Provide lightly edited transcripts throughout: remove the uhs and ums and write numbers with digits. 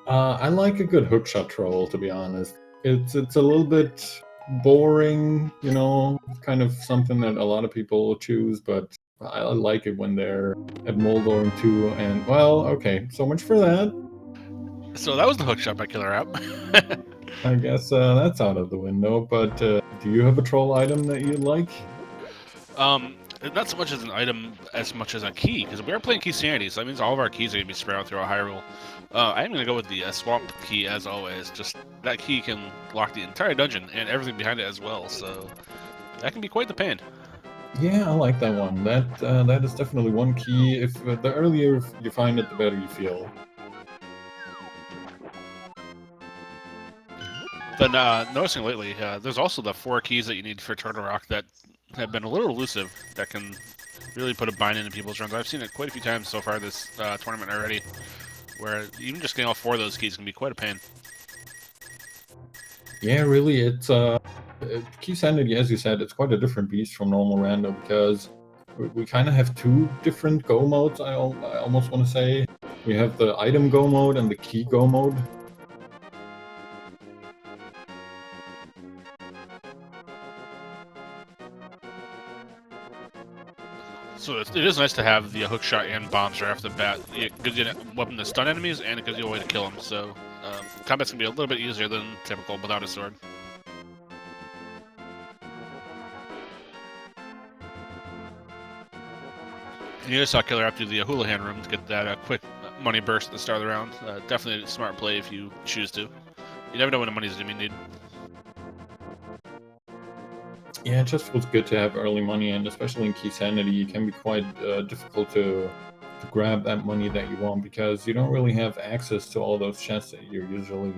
I like a good hookshot troll, to be honest. It's a little bit boring, you know, kind of something that a lot of people choose, but I like it when they're at Moldorm too. And well, okay, so much for that. So that was the hookshot by KillerApp. I guess that's out of the window. But do you have a troll item that you like? Not so much as an item as much as a key, because we are playing Keysanity, so that means all of our keys are going to be spread out throughout Hyrule. I am going to go with the Swamp key as always. Just that key can lock the entire dungeon and everything behind it as well, so that can be quite the pain. Yeah, I like that one. That is definitely one key. If the earlier you find it, the better you feel. Then noticing lately, there's also the 4 keys that you need for Turtle Rock that have been a little elusive. That can really put a bind into people's runs. I've seen it quite a few times so far this tournament already, where even just getting all 4 of those keys can be quite a pain. Yeah, really, it's Keysanity, as you said, it's quite a different beast from normal rando because we kind of have two different go modes. I almost want to say we have the item go mode and the key go mode. So it is nice to have the hookshot and bombs right off the bat. It gives you a weapon to stun enemies, and it gives you a way to kill them. So combat's gonna be a little bit easier than typical without a sword. And you just saw KillerApp do the Houlihan room to get that quick money burst at the start of the round. Definitely a smart play if you choose to. You never know when the money's gonna be needed. Yeah, it just feels good to have early money, and especially in Keysanity, it can be quite difficult to grab that money that you want because you don't really have access to all those chests that you're usually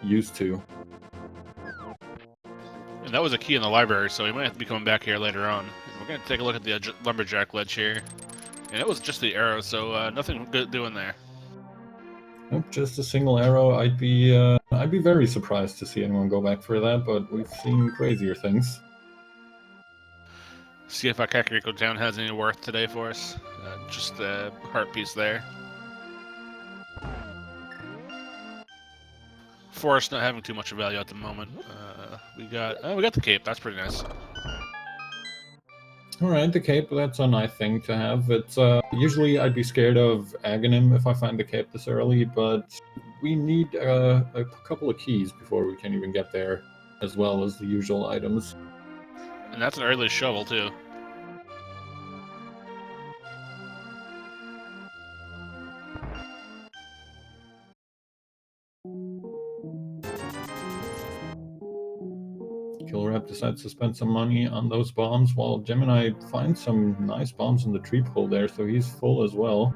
used to. And that was a key in the library, so we might have to be coming back here later on. And we're gonna take a look at the lumberjack ledge here, and it was just the arrow, so nothing good doing there. Nope, just a single arrow. I'd be very surprised to see anyone go back for that, but we've seen crazier things. See if our Kakariko Town has any worth today for us. Just a heart piece there. Forest not having too much of value at the moment. We got the cape. That's pretty nice. All right, the cape. That's a nice thing to have. It's usually I'd be scared of Aghanim if I find the cape this early, but we need a couple of keys before we can even get there, as well as the usual items. And that's an early shovel too. KillerApp decides to spend some money on those bombs, while Gemini finds some nice bombs in the tree pole there, so he's full as well.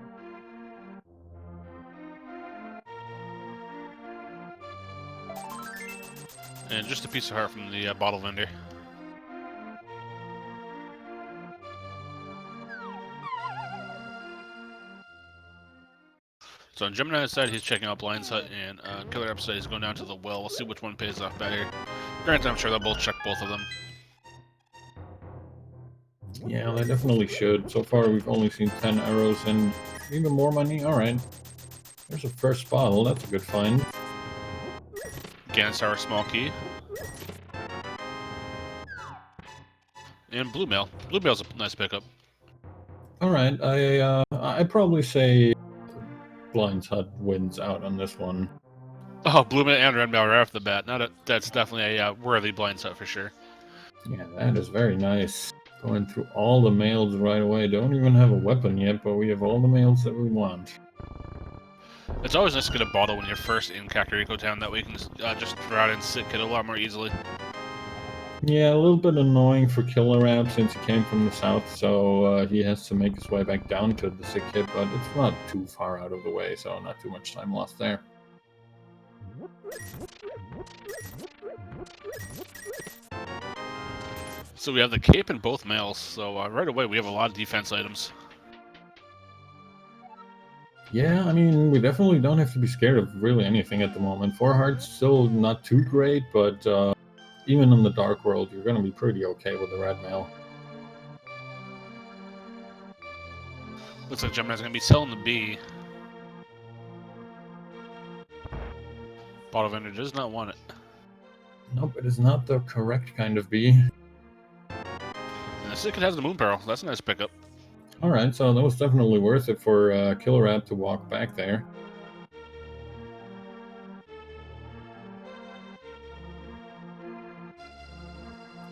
And just a piece of heart from the bottle vendor. So on Gemini's side, he's checking out Blind's Hut, and KillerApp's side, he's going down to the well. We'll see which one pays off better. Granted, I'm sure they'll both check both of them. Yeah, they definitely should. So far, we've only seen 10 arrows and even more money. All right. There's a first bottle. That's a good find. Ganstar small key. And Blue Mail. Blue Mail's a nice pickup. All right. I'd probably say Blind's Hut wins out on this one. Oh, Blue Mail and Red Mail right off the bat. That's definitely a worthy Blind Hut for sure. Yeah, that is very nice. Going through all the mails right away. Don't even have a weapon yet, but we have all the mails that we want. It's always nice to get a bottle when you're first in Kakariko Town. That way you can just throw out and sit kid a lot more easily. Yeah, a little bit annoying for KillerApp since he came from the south, so he has to make his way back down to the sick kid, but it's not too far out of the way, so not too much time lost there. So we have the cape in both mails, so right away we have a lot of defense items. Yeah, I mean, we definitely don't have to be scared of really anything at the moment. 4 hearts still not too great, but even in the Dark World, you're going to be pretty okay with the red mail. Looks like Gemini's going to be selling the B. Bottle vendor does not want it. Nope, it is not the correct kind of bee. And the second has the moon pearl. That's a nice pickup. Alright, so that was definitely worth it for KillerApp to walk back there.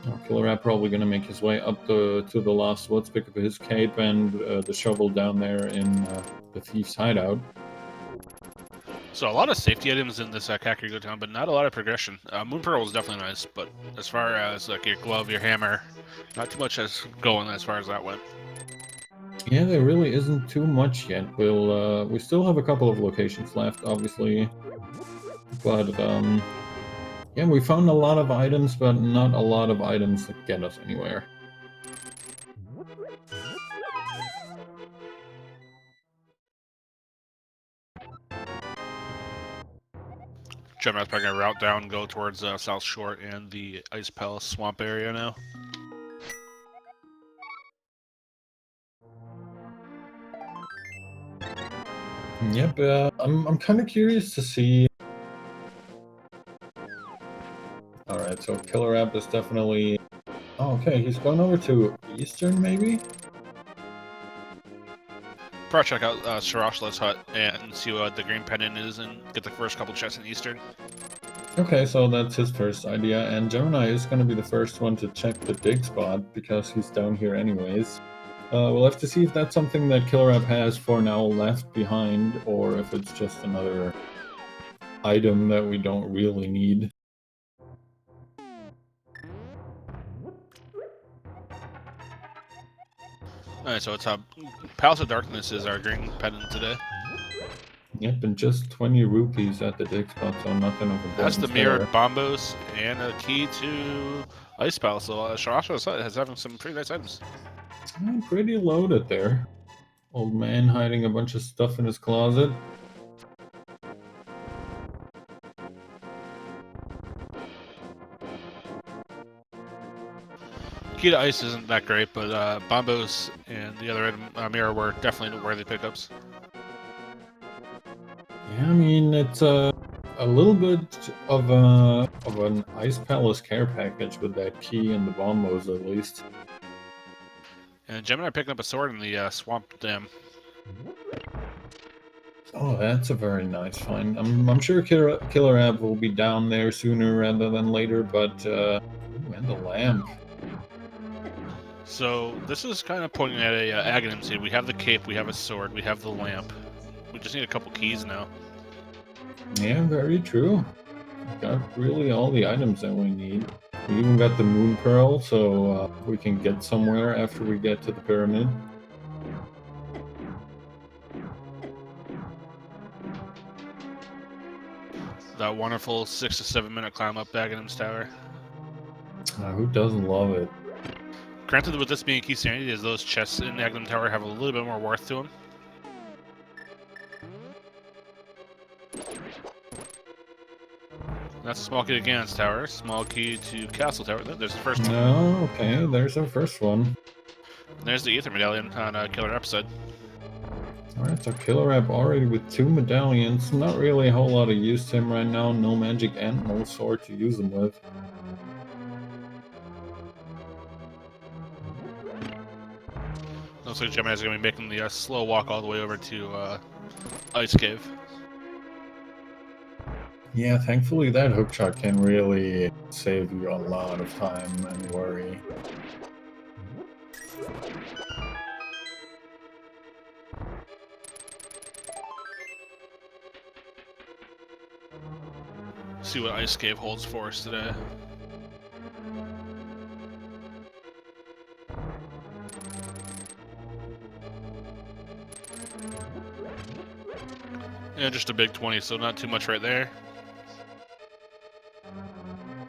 Oh, KillerApp probably going to make his way up to the Lost Woods, pick up his cape and the shovel down there in the Thief's hideout. So a lot of safety items in this Kakariko town, but not a lot of progression. Moon Pearl is definitely nice, but as far as like your glove, your hammer, not too much as going as far as that went. Yeah, there really isn't too much yet. We still have a couple of locations left, obviously, but yeah, we found a lot of items, but not a lot of items that get us anywhere. Gemini's probably gonna route down, go towards South Shore and the Ice Palace swamp area now. Yep, I'm kind of curious to see. Alright, so KillerApp is definitely... Oh, okay, he's going over to Eastern, maybe? Probably check out Sarashala's hut and see what the green pendant is and get the first couple chests in Eastern. Okay, so that's his first idea, and Gemini is going to be the first one to check the dig spot, because he's down here anyways. We'll have to see if that's something that KillerApp has for now left behind, or if it's just another item that we don't really need. Alright, so it's Palace of Darkness is our green pendant today. Yep, and just 20 rupees at the dig spot, so nothing of importance. That's the mirrored there. bombos and a key to Ice Palace. So Sarashala's hut has having some pretty nice items. Pretty loaded there. Old man hiding a bunch of stuff in his closet. Key to Ice isn't that great, but bombos and the other item mirror were definitely worthy pickups. Yeah, I mean, it's a little bit of an Ice Palace care package with that key and the bombos at least. And Gemini picking up a sword in the swamp dam. Oh, that's a very nice find. I'm sure KillerApp will be down there sooner rather than later, but ooh, and the lamp. So this is kind of pointing at a Aghanim seed. We have the cape, we have a sword, we have the lamp. We just need a couple keys now. Yeah, very true. We've got really all the items that we need. We even got the moon pearl, so we can get somewhere after we get to the pyramid. That wonderful 6 to 7 minute climb up Aghanim's tower. Who doesn't love it? Granted, with this being Keysanity, is those chests in Aghanim Tower have a little bit more worth to them. That's a small key to Ganon's tower, small key to Castle Tower. There's the first one. Oh, okay, there's our first one. There's the Ether Medallion on KillerApp side. Alright, so KillerApp already with 2 medallions. Not really a whole lot of use to him right now. No magic and no sword to use them with. Looks like Gemini's going to be making the slow walk all the way over to Ice Cave. Yeah, thankfully that hookshot can really save you a lot of time and worry. See what Ice Cave holds for us today. Yeah, just a big 20, so not too much right there.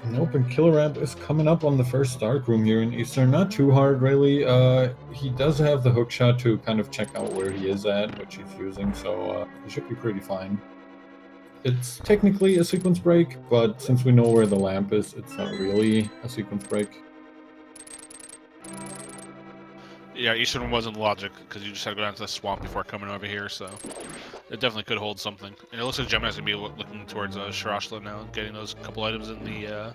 Nope, and KillerApp is coming up on the first dark room here in Eastern. Not too hard, really. He does have the hookshot to kind of check out where he is at, which he's using, so he should be pretty fine. It's technically a sequence break, but since we know where the lamp is, it's not really a sequence break. Yeah, Eastern wasn't logic, because you just had to go down to the swamp before coming over here, so... It definitely could hold something. And it looks like Gemini's gonna be looking towards Shirashla now and getting those couple items in the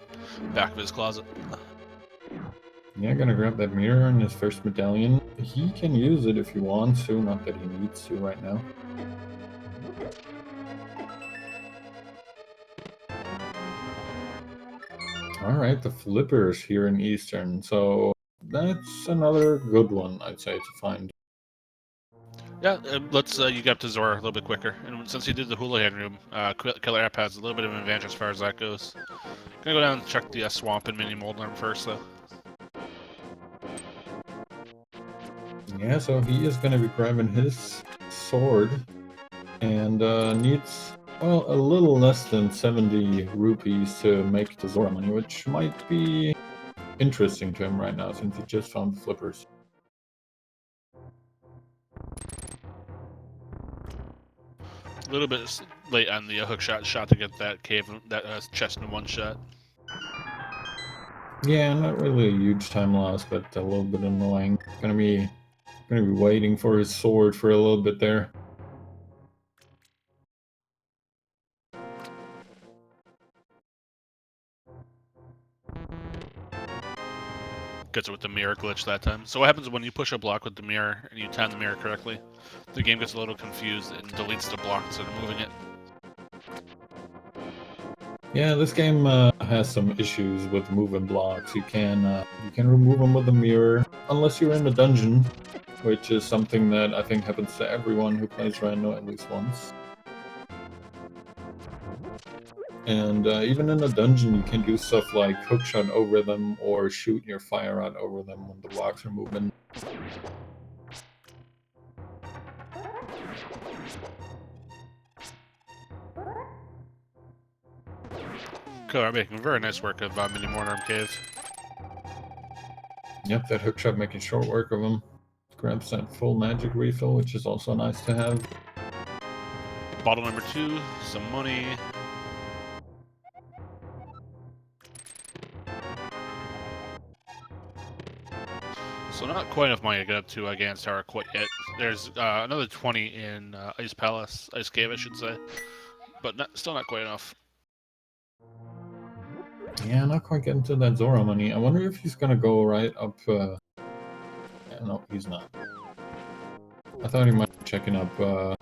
back of his closet. Yeah, gonna grab that mirror in his first medallion. He can use it if he wants to, not that he needs to right now. Alright, the flippers here in Eastern, so that's another good one, I'd say, to find. Yeah, let's you get up to Zora a little bit quicker. And since he did the Houlihan room, KillerApp has a little bit of an advantage as far as that goes. Gonna go down and check the Swamp and Mini Moldlarm first, though. Yeah, so he is gonna be grabbing his sword and needs, well, a little less than 70 rupees to make the Zora money, which might be interesting to him right now since he just found the flippers. A little bit late on the hook shot to get that cave, that chest in one shot. Yeah, not really a huge time loss, but a little bit annoying. Gonna be waiting for his sword for a little bit there. Gets it with the mirror glitch that time. So what happens when you push a block with the mirror and you time the mirror correctly? The game gets a little confused and deletes the block instead of moving it. Yeah, this game has some issues with moving blocks. You can remove them with a mirror, unless you're in a dungeon, which is something that I think happens to everyone who plays Rando at least once. And even in a dungeon, you can do stuff like hookshot over them or shoot your fire rod over them when the blocks are moving. Cool, I'm making very nice work of Mini Moldlarm Cave. Yep, that hookshot making short work of him. Grabs that full magic refill, which is also nice to have. Bottle number 2, some money. So not quite enough money to get up to Gans Tower quite yet. There's another 20 in Ice Palace, Ice Cave I should say, but still not quite enough. Yeah, not quite getting to that Zora money. I wonder if he's gonna go right up. Yeah, no, he's not. I thought he might be checking up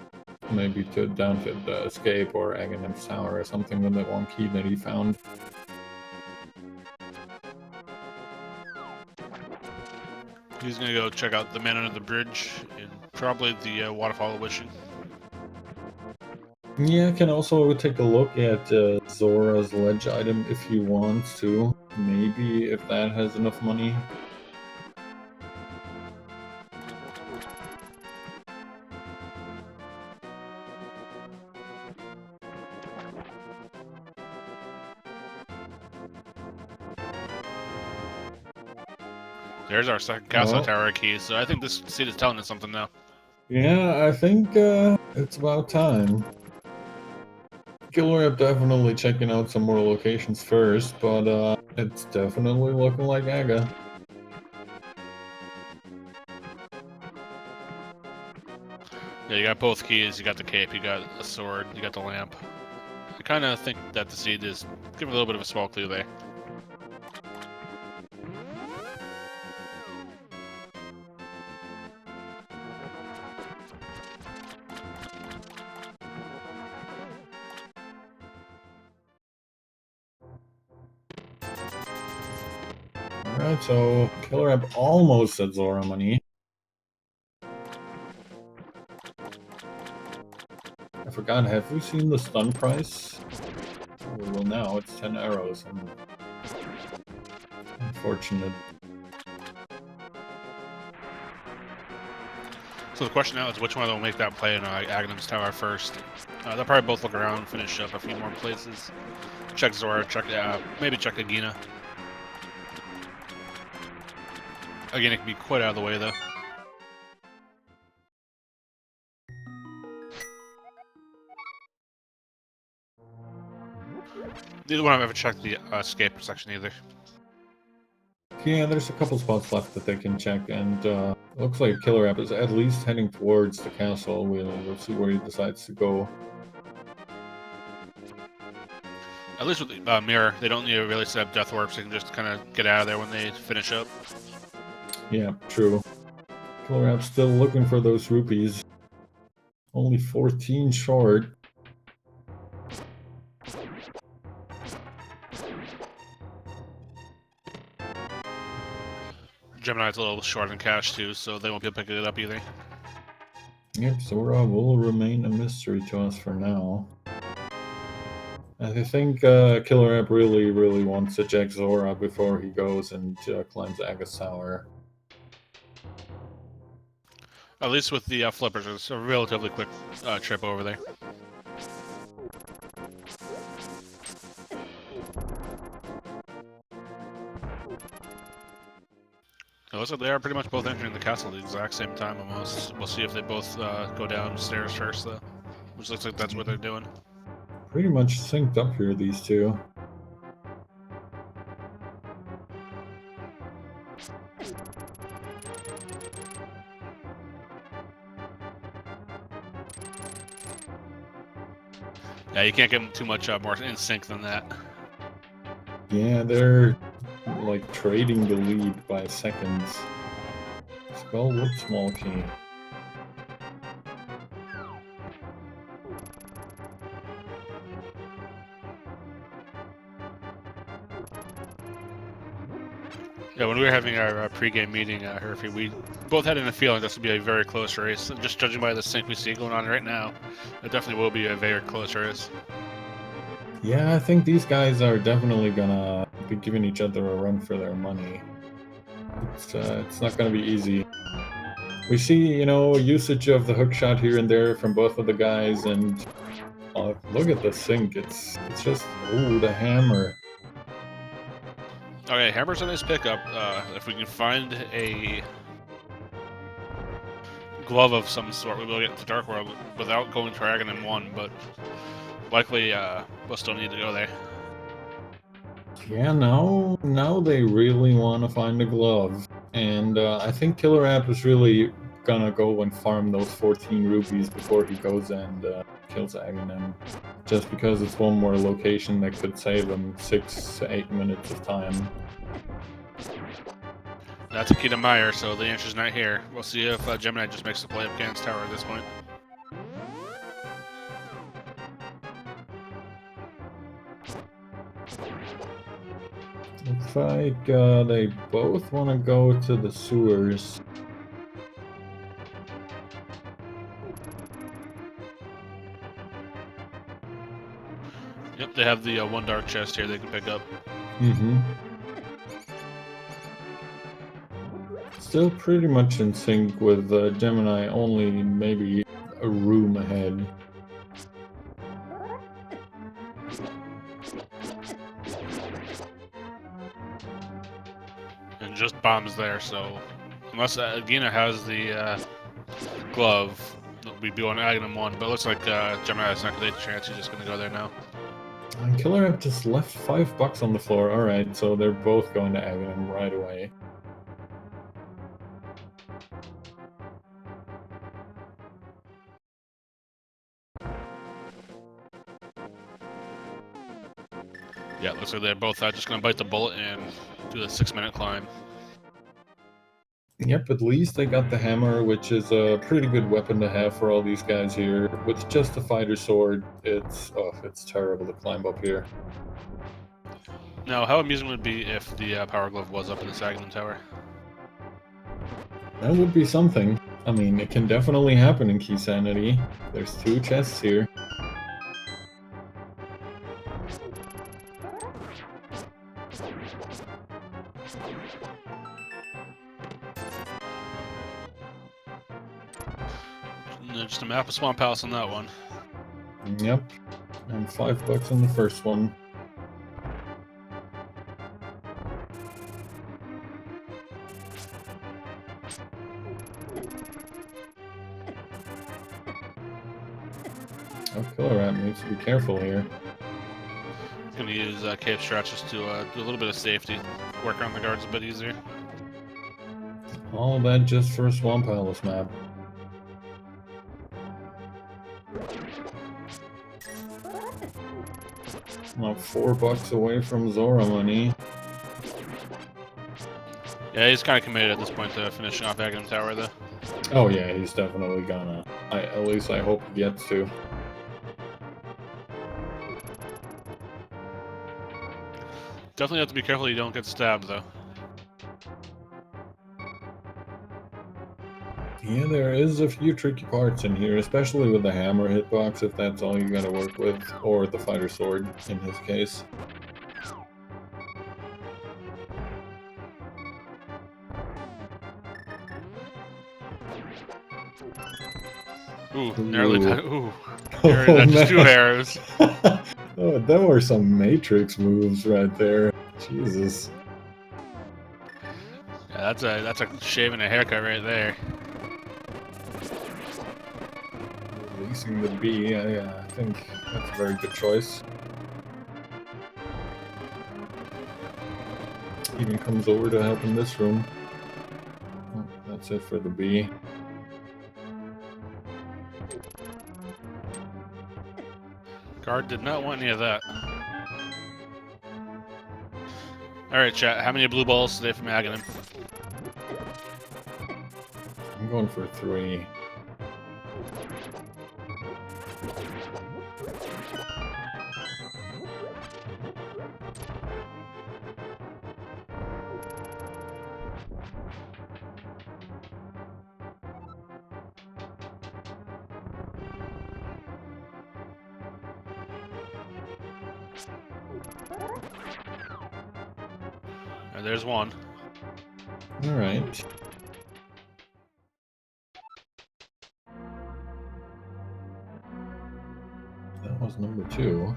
maybe down to the Escape or Aghanim's Tower or something with that one key that he found. He's gonna go check out the man under the bridge and probably the Waterfall of Wishing. Yeah, can also take a look at Zora's ledge item if he wants to. Maybe if that has enough money. There's our second Castle Tower key, so I think this seed is telling us something now. Yeah, I think it's about time. KillerApp definitely checking out some more locations first, but it's definitely looking like Aga. Yeah, you got both keys, you got the cape, you got a sword, you got the lamp. I kind of think that the seed is giving a little bit of a small clue there. Alright, so KillerApp almost at Zora money. I forgot, have we seen the stun price? Well, now it's 10 arrows. Unfortunate. So the question now is which one of them will make that play in Aghanim's Tower first. They'll probably both look around, finish up a few more places. Check Zora, maybe check Agina. Again, it can be quite out of the way though. Neither one of them ever checked the escape section either. Yeah, there's a couple spots left that they can check, and looks like KillerApp is at least heading towards the castle. We'll see where he decides to go. At least with the mirror, they don't need to really set up death warps. They can just kind of get out of there when they finish up. Yeah, true. KillerApp's still looking for those rupees. Only 14 short. Gemini's a little short on cash too, so they won't be able to pick it up either. Yep, Zora will remain a mystery to us for now. I think KillerApp really wants to check Zora before he goes and climbs Aga's Tower. At least with the flippers, it's a relatively quick trip over there. It looks like they are pretty much both entering the castle at the exact same time almost. We'll see if they both go downstairs first though, which looks like that's what they're doing. Pretty much synced up here, these two. Yeah, you can't get them too much more in sync than that. Yeah, they're like trading the lead by seconds. Skullwood small key. Yeah, when we were having our pre-game meeting, Herfy, we both had a feeling this would be a very close race. And just judging by the sync we see going on right now, it definitely will be a very close race. Yeah, I think these guys are definitely gonna be giving each other a run for their money. It's not gonna be easy. We see, you know, usage of the hook shot here and there from both of the guys, and look at the sync. It's just, ooh, the hammer. Okay, hammer's a nice pickup. If we can find a glove of some sort, we will get into Dark World without going Dragon in one, but likely we'll still need to go there. Yeah, now they really want to find a glove, and I think KillerApp is really gonna go and farm those 14 rupees before he goes and kills Aghanim, just because it's one more location that could save him 6 to 8 minutes of time. That's a key to Meyer, so the answer's not here. We'll see if Gemini just makes the play up Gan's Tower at this point. Looks like they both want to go to the sewers. Yep, they have the one dark chest here they can pick up. Mm-hmm. Still pretty much in sync with Gemini, only maybe a room ahead. And just bombs there, so unless Gina has the glove, we'd be on Aghanim 1, but it looks like Gemini has not a chance, he's just going to go there now. And KillerApp just left $5 on the floor. Alright, so they're both going to Aghanim right away. Yeah, looks like they're both just going to bite the bullet and do the 6-minute climb. Yep, at least they got the hammer, which is a pretty good weapon to have for all these guys here. With just a fighter sword, it's terrible to climb up here. Now, how amusing would it be if the Power Glove was up in the Aghanim Tower? That would be something. I mean, it can definitely happen in Keysanity. There's 2 chests here. Just a map of Swamp Palace on that one. Yep, and $5 on the first one. Oh, KillerApp needs to be careful here. Gonna use cave stretches to do a little bit of safety, work around the guards a bit easier. All that just for a Swamp Palace map. About $4 away from Zora money. Yeah, he's kind of committed at this point to finishing off Aghanim Tower, though. Oh yeah, he's definitely gonna. At least I hope he gets to. Definitely have to be careful you don't get stabbed, though. Yeah, there is a few tricky parts in here, especially with the hammer hitbox, if that's all you gotta work with, or the fighter sword, in his case. Ooh, Ooh. nearly got Oh, just 2 man. arrows. Oh, that were some Matrix moves right there. Jesus. Yeah, that's a shave and a haircut right there. Releasing the B, I think that's a very good choice. Even comes over to help in this room. Oh, that's it for the B. Guard did not want any of that. Alright, chat, how many blue balls today from Aghanim? I'm going for 3. And there's one. Alright. That was number 2.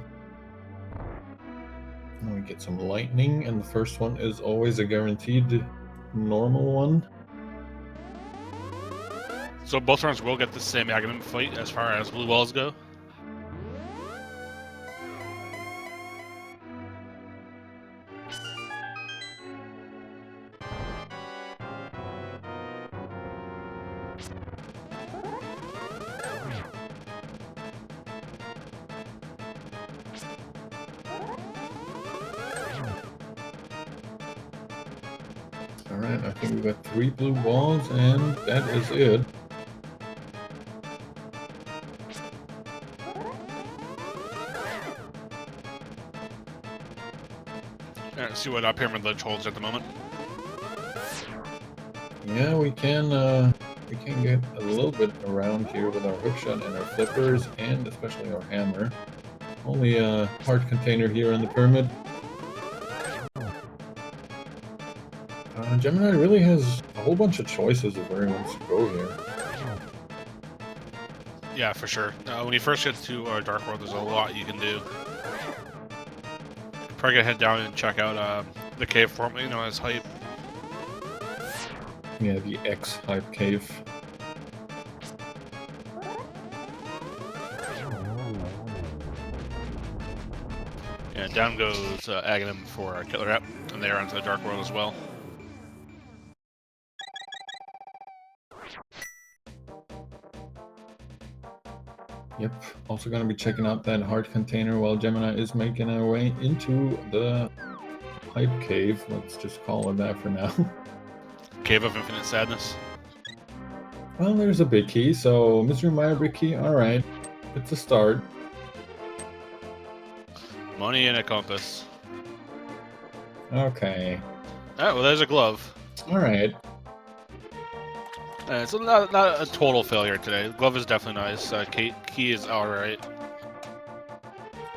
Now we get some lightning, and the first one is always a guaranteed normal one. So both rounds will get the same Aghanim fight as far as blue balls go. Alright, I think we got 3 blue balls, and that is it. Alright, see what Pyramid Ledge holds at the moment. Yeah, we can get a little bit around here with our hookshot and our flippers, and especially our hammer. Only a heart container here in the pyramid. Gemini really has a whole bunch of choices of where he wants to go here. Yeah, for sure. When you first get to Dark World, there's a lot you can do. Probably gonna head down and check out the cave formerly known as Hype. Yeah, the X-Hype Cave. And down goes Aghanim for KillerApp, and they're onto the Dark World as well. Yep, also gonna be checking out that heart container while Gemini is making our way into the Hype Cave. Let's just call it that for now. Cave of Infinite Sadness. Well, there's a big key, so Misery Mire big key, alright. It's a start. Money and a compass. Okay. Oh, well, there's a glove. Alright. So not a total failure today. The glove is definitely nice. Key is alright.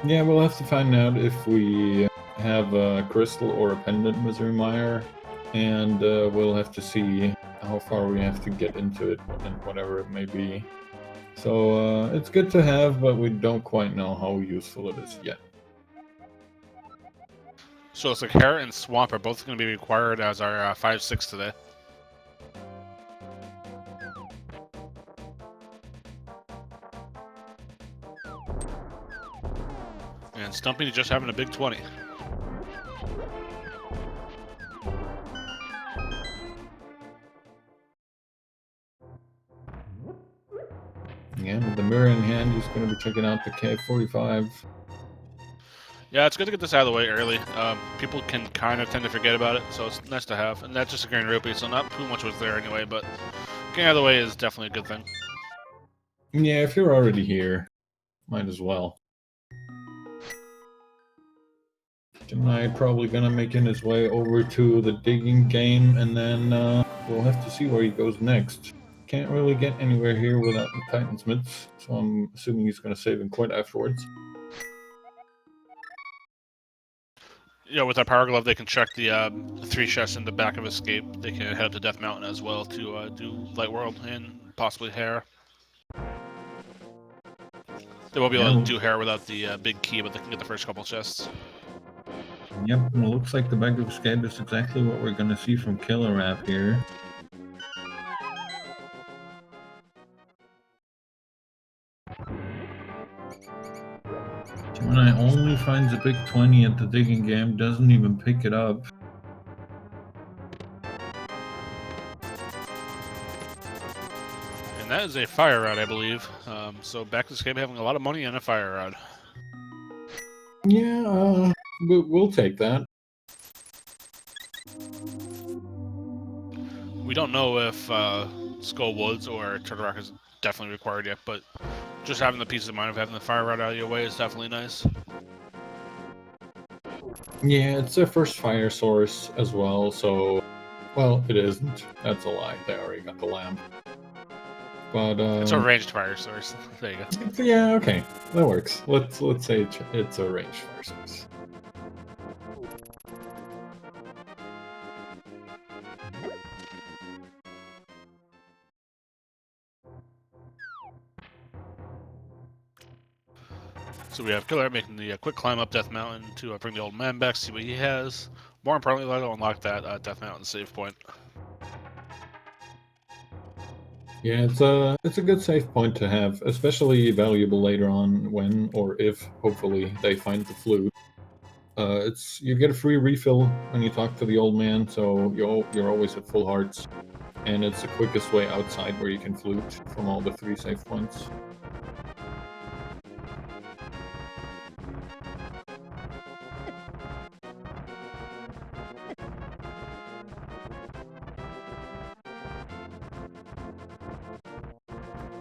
Yeah, we'll have to find out if we have a crystal or a pendant Misery Mire, and we'll have to see how far we have to get into it, and whatever it may be. So it's good to have, but we don't quite know how useful it is yet. So it's like Carrot and Swamp are both going to be required as our 5-6 today. And Stumpy just having a big 20. Yeah, with the mirror in hand, he's going to be checking out the K45. Yeah, it's good to get this out of the way early. People can kind of tend to forget about it, so it's nice to have. And that's just a Grand Rupee, so not too much was there anyway, but getting out of the way is definitely a good thing. Yeah, if you're already here, might as well. Gemini probably gonna make his way over to the digging game, and then we'll have to see where he goes next. Can't really get anywhere here without the Titansmiths, so I'm assuming he's gonna save in Court afterwards. Yeah, with our Power Glove, they can check the 3 chests in the back of Escape. They can head up to Death Mountain as well to do Light World and possibly Hair. They won't be able to do Hair without the big key, but they can get the first couple chests. Yep, and it looks like the back of Escape is exactly what we're gonna see from KillerApp here. Gemini only finds a big 20 at the digging game, doesn't even pick it up. And that is a Fire Rod, I believe. So back to Escape having a lot of money and a Fire Rod. Yeah, we'll take that. We don't know if Skull Woods or Turtle Rock is definitely required yet, but just having the peace of mind of having the Fire Rod out of your way is definitely nice. Yeah, it's their first fire source as well, so... Well, it isn't. That's a lie. They already got the lamp. But, it's a ranged fire source. There you go. Yeah, okay. That works. Let's say it's a ranged fire source. So we have KillerApp making the quick climb up Death Mountain to bring the old man back, see what he has. More importantly, let him unlock that Death Mountain save point. Yeah, it's a good save point to have, especially valuable later on when or if, hopefully, they find the flute. You get a free refill when you talk to the old man, so you're always at full hearts, and it's the quickest way outside where you can flute from all the 3 save points.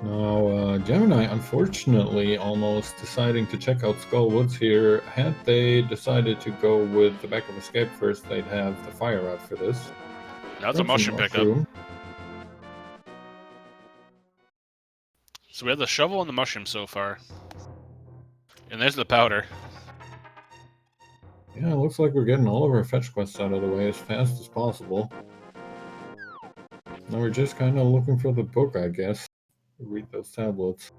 Now, Gemini, unfortunately, almost deciding to check out Skull Woods here. Had they decided to go with the back of Escape first, they'd have the Fire Rod for this. That's a mushroom pickup. So we have the shovel and the mushroom so far. And there's the powder. Yeah, it looks like we're getting all of our fetch quests out of the way as fast as possible. Now we're just kind of looking for the book, I guess. Read those tablets.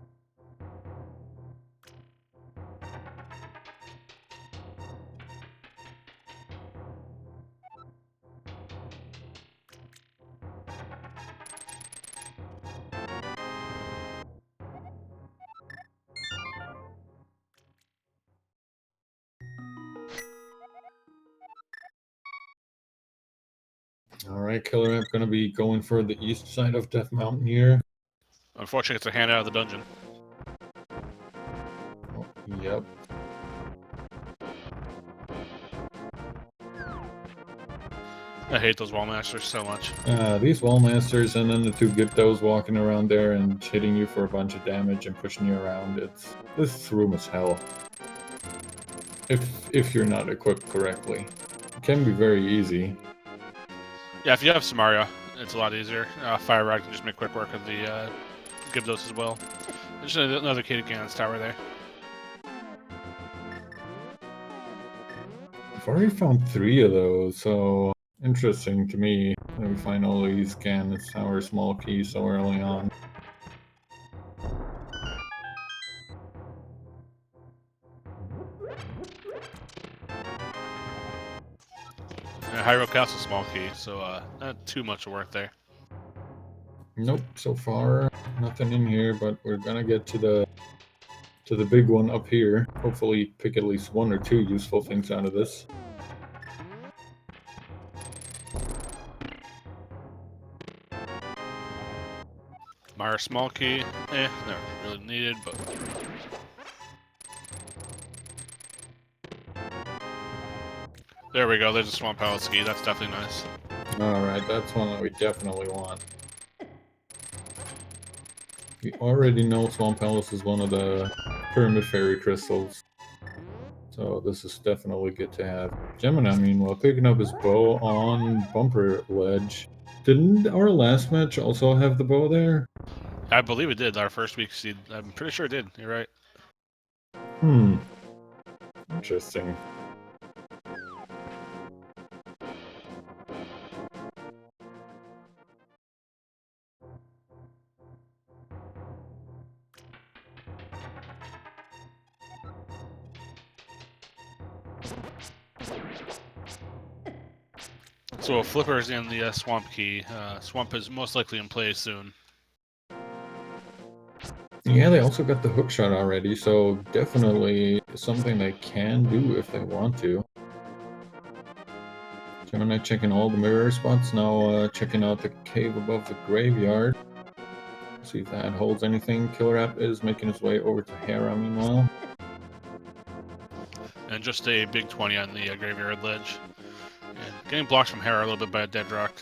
Alright, KillerApp gonna be going for the east side of Death Mountain here. Unfortunately, it's a hand out of the dungeon. Oh, yep. I hate those wall masters so much. These wall masters and then the 2 Gyptos walking around there and hitting you for a bunch of damage and pushing you around. This room is hell. If you're not equipped correctly. It can be very easy. Yeah, if you have Samaria, it's a lot easier. Fire Rod can just make quick work of the Gyptos as well. There's another key to Ganon's tower there. I've already found 3 of those, so... Interesting to me that we find all these Ganon's tower small keys so early on. Hyrule Castle small key, so not too much work there. Nope, so far nothing in here, but we're gonna get to the to the big one up here. Hopefully pick at least 1 or 2 useful things out of this. Mire small key, not really needed, but... There we go, there's a Swamp Palace key, that's definitely nice. Alright, that's one that we definitely want. We already know Swamp Palace is one of the Pyramid Fairy crystals. So this is definitely good to have. Gemini, meanwhile, picking up his bow on Bumper Ledge. Didn't our last match also have the bow there? I believe it did, our first week seed. I'm pretty sure it did, you're right. Interesting. So Flipper's in the Swamp key. Swamp is most likely in play soon. Yeah, they also got the hook shot already, so definitely something they can do if they want to. Gemini checking all the mirror spots, now checking out the cave above the graveyard. See if that holds anything. KillerApp is making his way over to Hera meanwhile. And just a big 20 on the graveyard ledge. And getting blocked from Hera a little bit by a dead rock.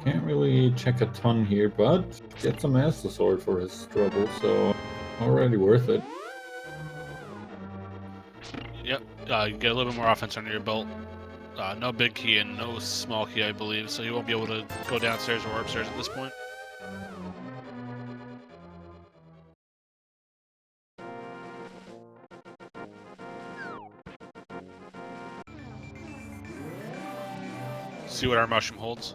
Can't really check a ton here, but get some Master Sword for his trouble, so already worth it. Yep, you get a little bit more offense under your belt. No big key and no small key, I believe, so you won't be able to go downstairs or upstairs at this point. See what our mushroom holds.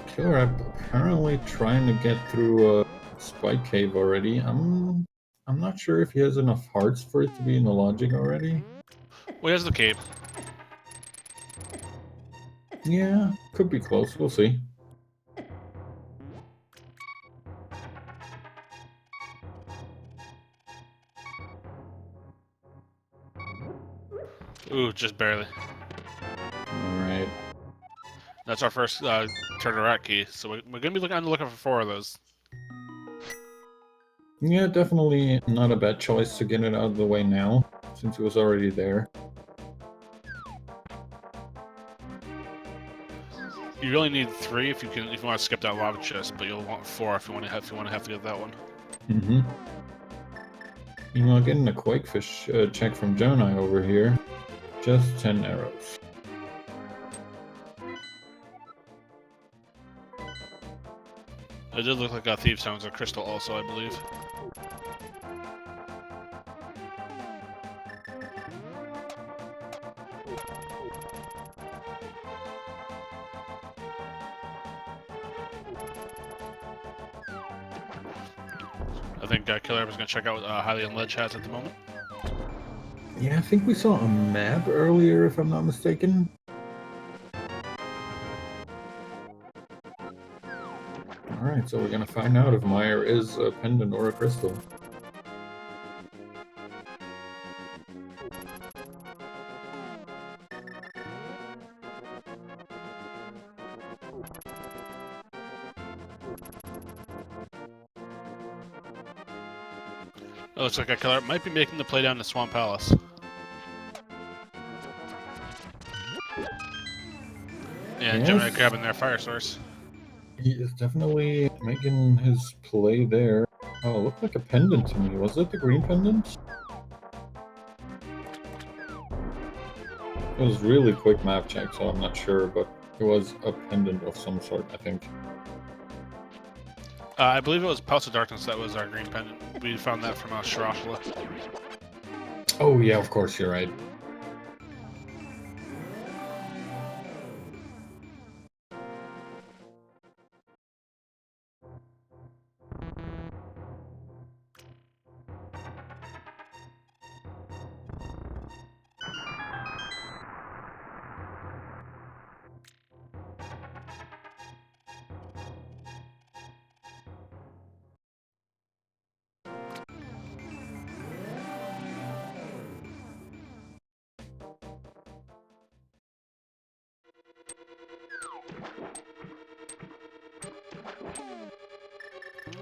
KillerApp apparently trying to get through a Spike Cave already. I'm not sure if he has enough hearts for it to be in the logic already. Well, here's the cape. Yeah, could be close. We'll see. Ooh, just barely. Alright. That's our first turn rat key, so we're going to be looking for 4 of those. Yeah, definitely not a bad choice to get it out of the way now, since it was already there. You really need 3 if you want to skip that lava chest, but you'll want 4 if you want to have to get that one. Mm-hmm. Meanwhile, getting a Quakefish check from Gemini over here. Just 10 arrows. It did look like a Thieves' Town was a crystal also, I believe. I think KillerApp is going to check out what Hylian Ledge has at the moment. Yeah, I think we saw a map earlier, if I'm not mistaken. Alright, so we're gonna find out if Mire is a pendant or a crystal. It looks like KillerApp might be making the play down to Swamp Palace. And Yes. Gemini grabbing their fire source. He is definitely making his play there. Oh, it looked like a pendant to me. Was it the green pendant? It was really quick map check, so I'm not sure, but it was a pendant of some sort, I think. I believe it was Pulse of Darkness that was our green pendant. We found that from Shirashula. Oh yeah, of course, you're right.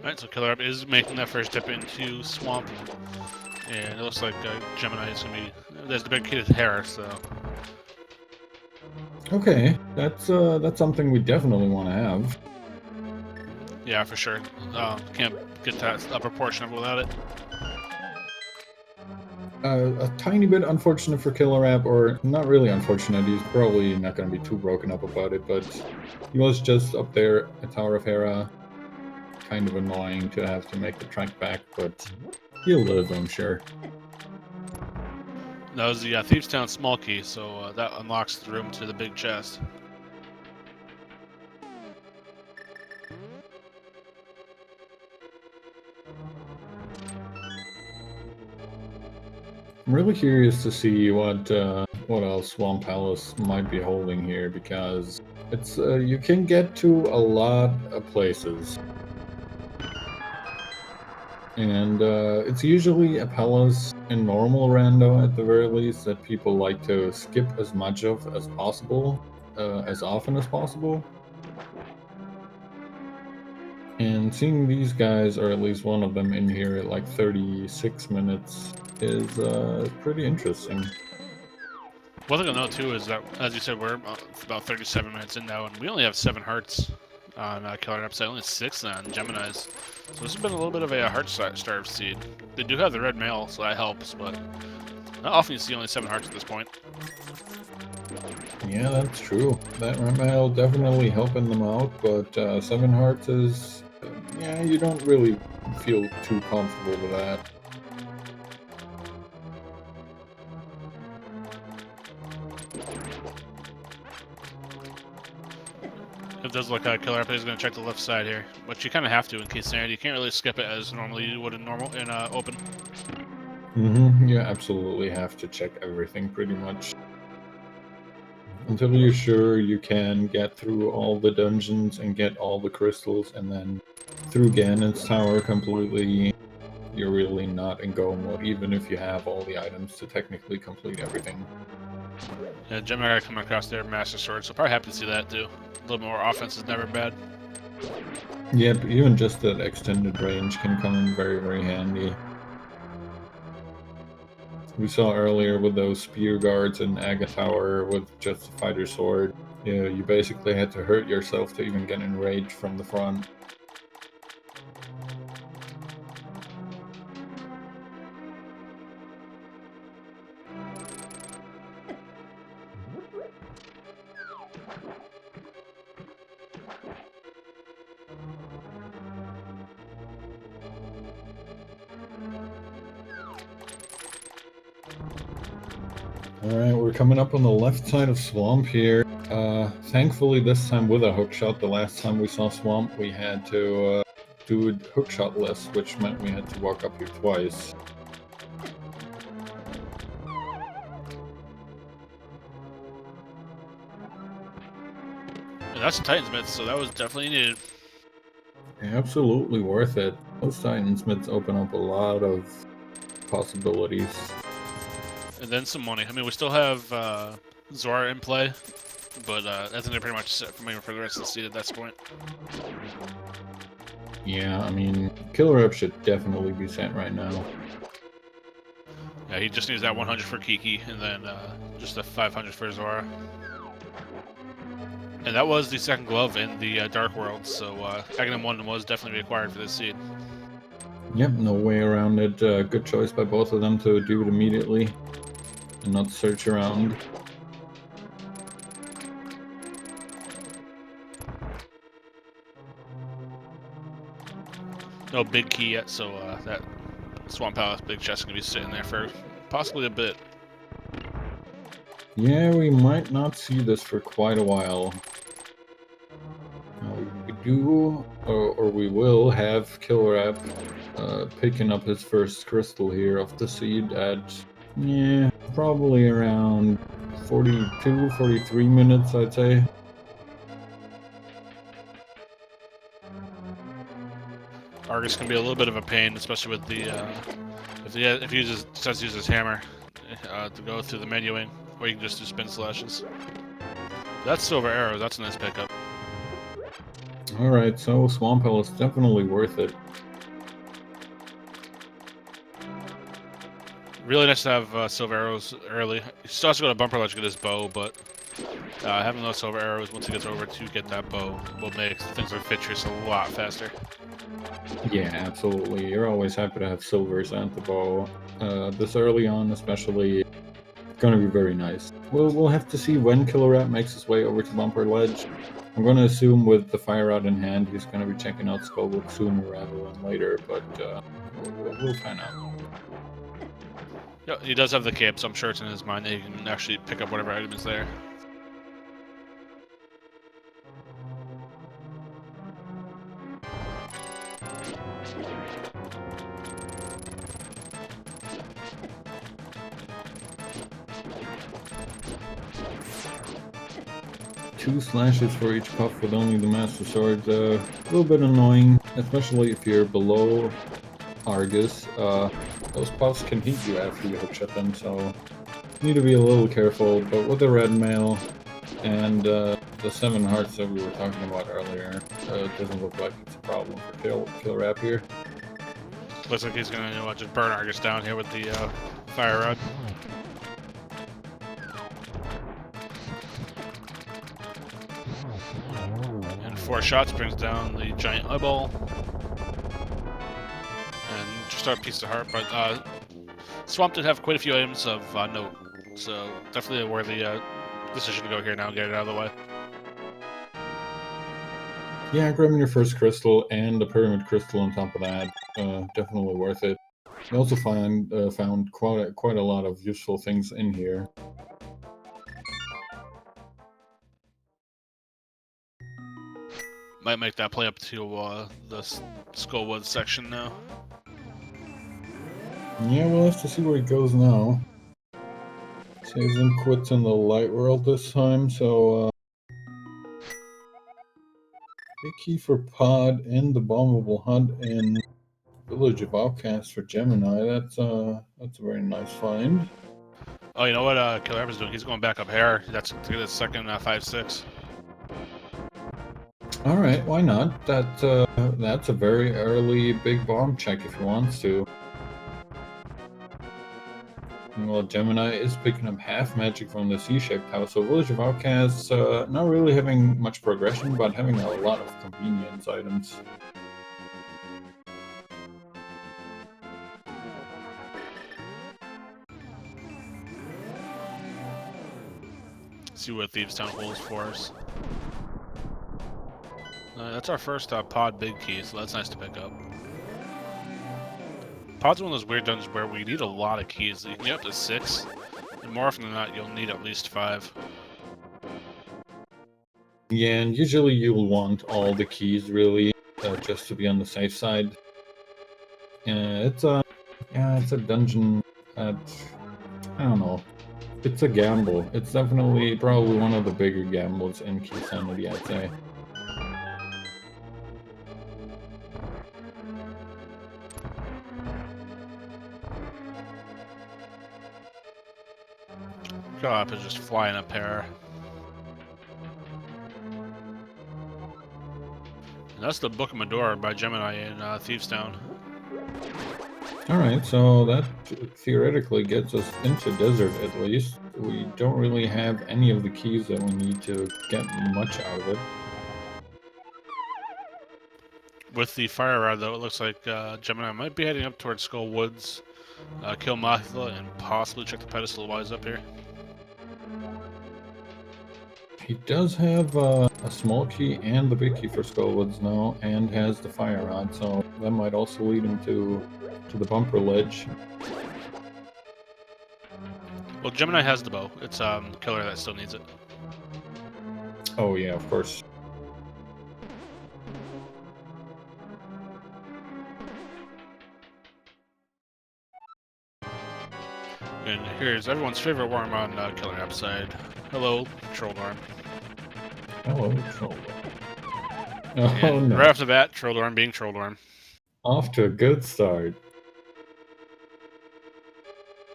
Alright, so KillerApp is making that first dip into Swamp. And it looks like Gemini is going to be... There's the big kid hair, so... Okay, that's something we definitely want to have. Yeah, for sure. Can't get that upper portion of it without it. A tiny bit unfortunate for KillerApp, or not really unfortunate, he's probably not going to be too broken up about it, but he was just up there at Tower of Hera. Kind of annoying to have to make the trek back, but he'll live, I'm sure. That was the Thieves Town small key, so that unlocks the room to the big chest. I'm really curious to see what else Swamp Palace might be holding here, because it's you can get to a lot of places. And it's usually a palace in normal rando at the very least that people like to skip as much of as possible, as often as possible. And seeing these guys, or at least one of them in here at like 36 minutes, is pretty interesting. One thing I'll note too is that, as you said, we're about 37 minutes in now, and we only have 7 hearts on KillerApp side, only 6 on Gemini's. So this has been a little bit of a heart-starved seed. They do have the red mail, so that helps, but not often you see only 7 hearts at this point. Yeah, that's true. That red mail definitely helping them out, but 7 hearts is... yeah, you don't really feel too comfortable with that. It does look like KillerApp is going to check the left side here, but you kind of have to in Keysanity. You can't really skip it as normally you would in open. You absolutely have to check everything pretty much. Until you're sure you can get through all the dungeons and get all the crystals, and then through Ganon's tower completely, you're really not in go mode, even if you have all the items to technically complete everything. Yeah, Gemini coming across their Master Sword, so probably happy to see that too. A little more offense is never bad. Yep, even just that extended range can come in very, very handy. We saw earlier with those spear guards in Aga Tower with just a fighter sword, you basically had to hurt yourself to even get enraged from the front. Alright, we're coming up on the left side of Swamp here. Thankfully this time with a hookshot. The last time we saw Swamp we had to do a hookshot less, which meant we had to walk up here twice. And that's a Titan's Myth, so that was definitely needed. Absolutely worth it. Those Titan's Myths open up a lot of possibilities. And then some money. I mean, we still have Zora in play, but I think they're pretty much set for the rest of the seed at this point. Yeah, I mean, KillerApp should definitely be sent right now. Yeah, he just needs that 100 for Kiki, and then just a 500 for Zora. And that was the second glove in the Dark World, so Aghanim 1 was definitely required for this seed. Yep, no way around it. Good choice by both of them to do it immediately and not search around. No big key yet, so that Swamp Palace big chest is going to be sitting there for possibly a bit. Yeah, we might not see this for quite a while. We do, or we will have KillerApp picking up his first crystal here of the seed at, yeah, probably around 42, 43 minutes, I'd say. Argus can be a little bit of a pain, especially with the if he decides to use his hammer to go through the menuing, or you can just do spin slashes. That's silver arrows. That's a nice pickup. Alright, so Swamp Hill is definitely worth it. Really nice to have silver arrows early. He still has to go to bumper ledge to get his bow, but having those silver arrows once he gets over to get that bow will make things like Fitris a lot faster. Yeah, absolutely. You're always happy to have silvers and the bow. This early on, especially, gonna be very nice. We'll have to see when KillerApp makes his way over to bumper ledge. I'm going to assume with the fire rod in hand, he's going to be checking out Skullwood sooner rather than later, but we'll find out. Yeah, he does have the cape, so I'm sure it's in his mind that he can actually pick up whatever item is there. Two slashes for each puff with only the Master Sword. A little bit annoying, especially if you're below Argus. Those puffs can hit you after you hookshot them, so you need to be a little careful. But with the red mail and the 7 hearts that we were talking about earlier, it doesn't look like it's a problem for KillerApp here. Looks like he's going to just burn Argus down here with the fire rod. And 4 shots brings down the giant eyeball. And just our piece of heart, but Swamp did have quite a few items of note, so definitely a worthy decision to go here now and get it out of the way. Yeah, grabbing your first crystal and a pyramid crystal on top of that, definitely worth it. I also found quite a lot of useful things in here. Might make that play up to the Skullwood section now. Yeah, we'll have to see where he goes now. Saves and quits in the light world this time, so big key for Pod and the bombable hut in Village of Outcasts for Gemini. That's a very nice find. Oh, you know what KillerApp is doing? He's going back up here. That's to get his second 5-6. All right, why not? That's a very early big bomb check if he wants to. Well, Gemini is picking up half magic from the C-shaped house, so Village of Outcasts not really having much progression, but having a lot of convenience items. See what Thieves Town holds for us. That's our first pod big key, so that's nice to pick up. Pod's one of those weird dungeons where we need a lot of keys. You can get up to 6, and more often than not, you'll need at least 5. Yeah, and usually you'll want all the keys, really, just to be on the safe side. It's a dungeon that, I don't know, it's a gamble. It's definitely probably one of the bigger gambles in Keysanity, I'd say. KillerApp is just flying up here. And that's the Book of Medora by Gemini in Thieves Town. Alright, so that theoretically gets us into Desert at least. We don't really have any of the keys that we need to get much out of it. With the fire rod, though, it looks like Gemini might be heading up towards Skull Woods, kill Mothla, and possibly check the pedestal while he's up here. He does have a small key and the big key for Skullwoods now, and has the fire rod, so that might also lead him to the bumper ledge. Well, Gemini has the bow. It's Killer that still needs it. Oh yeah, of course. And here's everyone's favorite worm on KillerApp's side. Hello, Troll Worm. Hello, Troll. Oh no. Right off the bat, Troll Worm being Troll Worm. Off to a good start.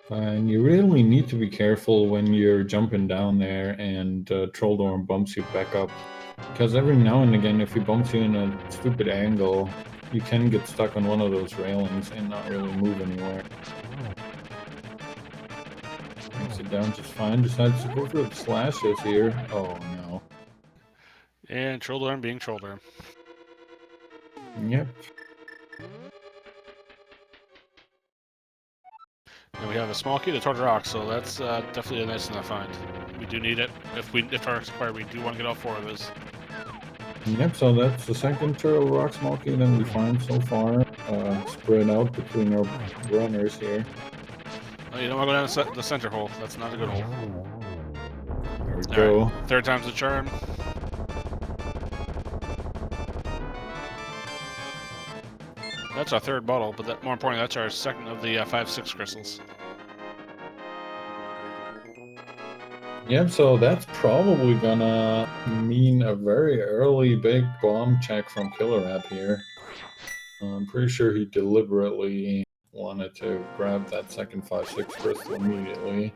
And you really need to be careful when you're jumping down there and Trolldorm bumps you back up Because every now and again, if he bumps you in a stupid angle, you can get stuck on one of those railings and not really move anywhere. Makes it down just fine. Decides to go for the slashes here. Oh no. And troll arm being troll arm. Yep. And we have a small key to Torture Rock, so that's definitely a nice enough find. We do need it if our required. We do want to get all 4 of those. Yep, so that's the second Turtle Rock small key that we find so far, spread out between our runners here. Oh, you don't want to go down the center hole. That's not a good hole. There we go. Right. 3rd time's the charm. That's our 3rd bottle, but more importantly, that's our 2nd of the 5-6 crystals. Yep, so that's probably gonna mean a very early big bomb check from KillerApp here. I'm pretty sure he deliberately wanted to grab that second 5-6 crystal immediately.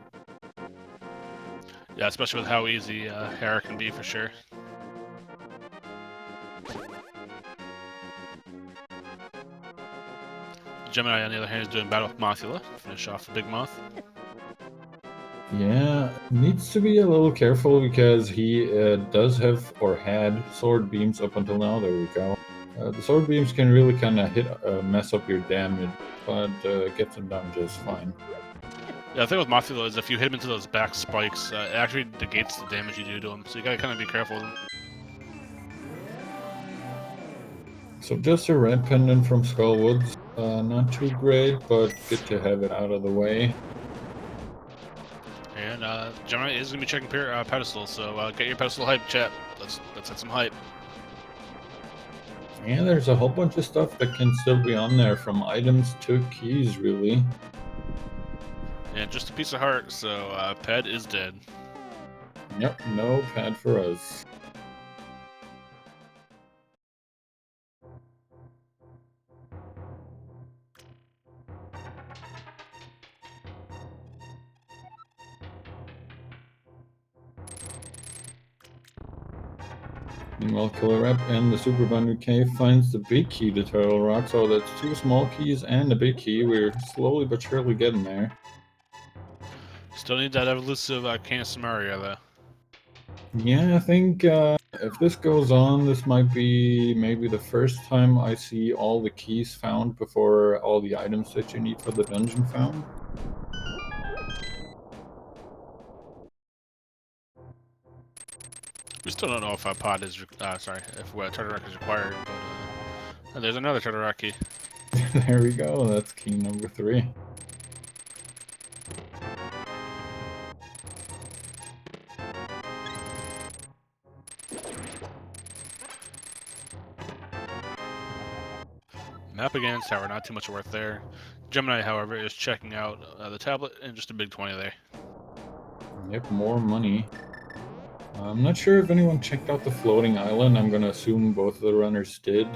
Yeah, especially with how easy Hera can be for sure. Gemini, on the other hand, is doing battle with Mothula. Finish off the big moth. Yeah, needs to be a little careful because he does have or had sword beams up until now. There we go. The sword beams can really kind of mess up your damage, but gets them down just fine. Yeah, the thing with Mothula is if you hit him into those back spikes, it actually negates the damage you do to him, so you gotta kind of be careful with him. So just a red pendant from Skullwoods. Not too great, but good to have it out of the way. And Gemini is gonna be checking pedestals, so get your pedestal hype, chat. Let's hit some hype. And there's a whole bunch of stuff that can still be on there, from items to keys, really. And just a piece of heart, so Ped is dead. Yep, no pad for us. Meanwhile, KillerApp and the Super Banu Cave finds the big key to Turtle Rock, so that's 2 small keys and a big key. We're slowly but surely getting there. Still need that elusive Canis Maria, though. Yeah, I think if this goes on, this might be maybe the first time I see all the keys found before all the items that you need for the dungeon found. We still don't know if a pod is, if Turtle Rock is required, but there's another Turtle Rock key. There we go, that's key number 3. Map against tower, not too much worth there. Gemini, however, is checking out the tablet and just a big 20 there. Yep, more money. I'm not sure if anyone checked out the floating island. I'm gonna assume both of the runners did.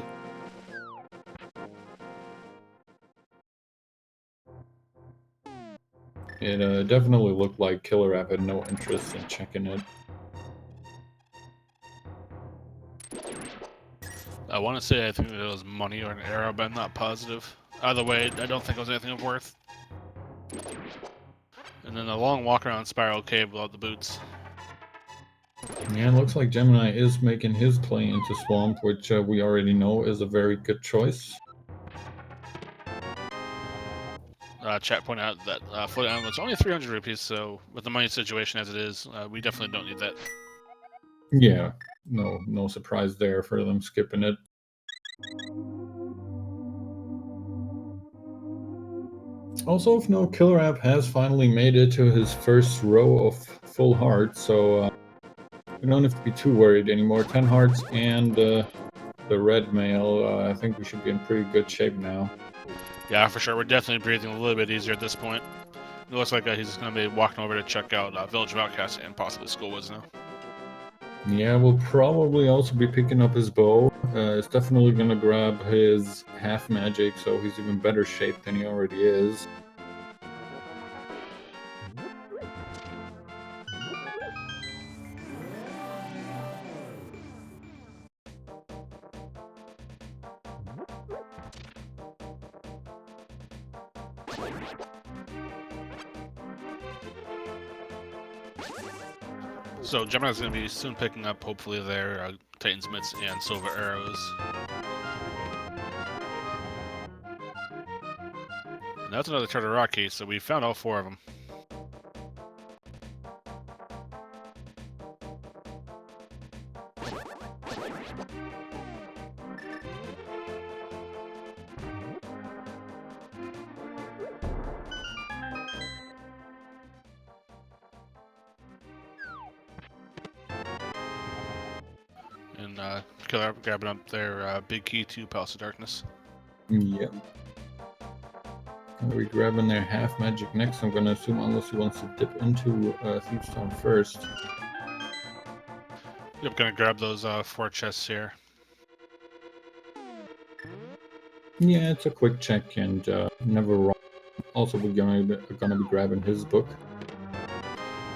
It definitely looked like KillerApp had no interest in checking it. I want to say I think it was money or an arrow, but I'm not positive. Either way, I don't think it was anything of worth. And then a long walk around Spiral Cave without the boots. Yeah, it looks like Gemini is making his play into Swamp, which we already know is a very good choice. Chat pointed out that floating island was only 300 rupees, so with the money situation as it is, we definitely don't need that. Yeah, no surprise there for them skipping it. Also of note, KillerApp has finally made it to his first row of full hearts, so we don't have to be too worried anymore. 10 hearts and the red mail, I think we should be in pretty good shape now. Yeah, for sure. We're definitely breathing a little bit easier at this point. It looks like he's going to be walking over to check out Village of Outcasts and possibly Skullwoods now. Yeah, we'll probably also be picking up his bow. It's definitely going to grab his half magic, so he's even better shape than he already is. So Gemini's going to be soon picking up, hopefully, their Titan's Mitts and Silver Arrows. And that's another Charter Rock case, so we found all 4 of them. And KillerApp grabbing up their big key to Palace of Darkness. Yep. Are we grabbing their half magic next? I'm gonna assume, unless he wants to dip into Thieves Town first. Yep, gonna grab those 4 chests here. Yeah, it's a quick check and never wrong. Also, we're gonna be grabbing his book.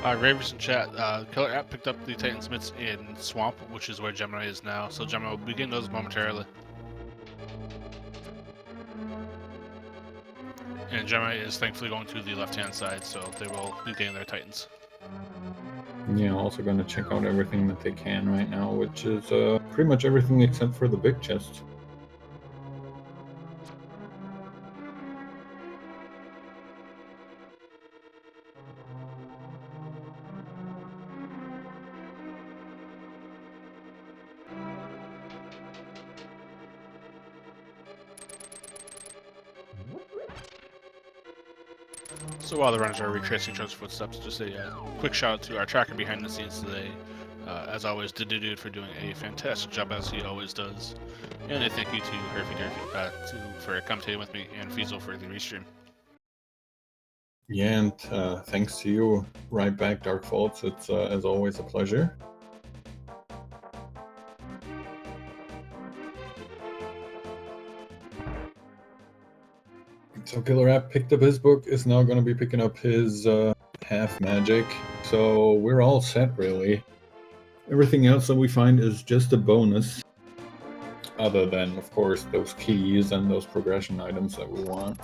Ravers in chat, KillerApp picked up the Titan's Mitts in Swamp, which is where Gemini is now, so Gemini will begin those momentarily. And Gemini is thankfully going to the left-hand side, so they will be getting their Titans. Yeah, also gonna check out everything that they can right now, which is pretty much everything except for the big chest. So while the runners are retracing each other's footsteps, just a quick shout out to our tracker behind the scenes today. As always, Dude for doing a fantastic job as he always does. And a thank you to Herfy Durfy for commentating with me and Fiesel for the restream. Yeah, and thanks to you right back, Dark Faults. It's as always a pleasure. So KillerApp picked up his book, is now going to be picking up his half magic. So we're all set, really. Everything else that we find is just a bonus. Other than, of course, those keys and those progression items that we want.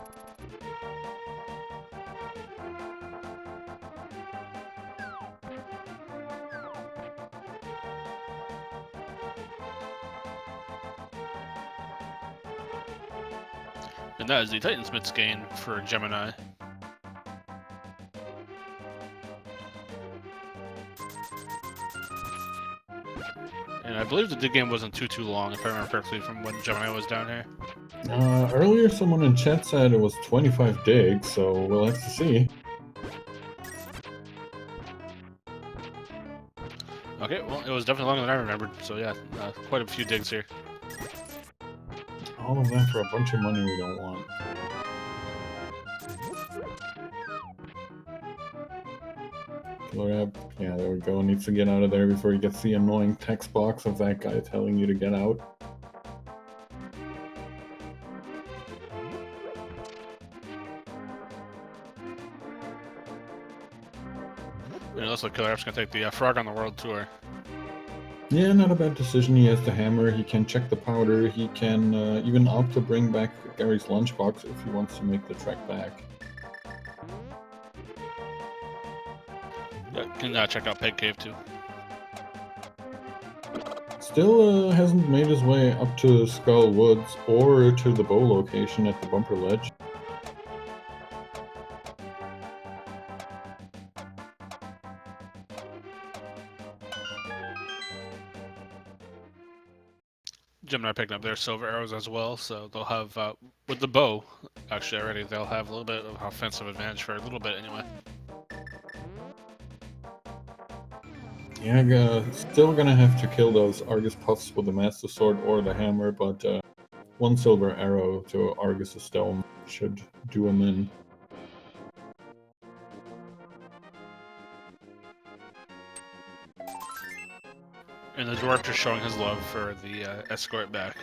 And that is the Titan's Mitts gain for Gemini. And I believe the dig game wasn't too long, if I remember correctly, from when Gemini was down here. Earlier someone in chat said it was 25 digs, so we'll have to see. Okay, well, it was definitely longer than I remembered, so yeah, quite a few digs here. All of that for a bunch of money we don't want. KillerApp, yeah, there we go. Needs to get out of there before he gets the annoying text box of that guy telling you to get out. And it looks like KillerApp's gonna take the Frog on the World Tour. Yeah, not a bad decision. He has the hammer, he can check the powder, he can even opt to bring back Gary's lunchbox if he wants to make the trek back. Yeah, can check out Peg Cave too. Still hasn't made his way up to Skull Woods or to the bow location at the bumper ledge. Gemini picking up their silver arrows as well, so they'll have, with the bow, actually already, they'll have a little bit of offensive advantage for a little bit anyway. Yeah, still gonna have to kill those Argus Puffs with the Master Sword or the hammer, but one silver arrow to Argus' Stone should do him in. And the dwarf just showing his love for the escort back.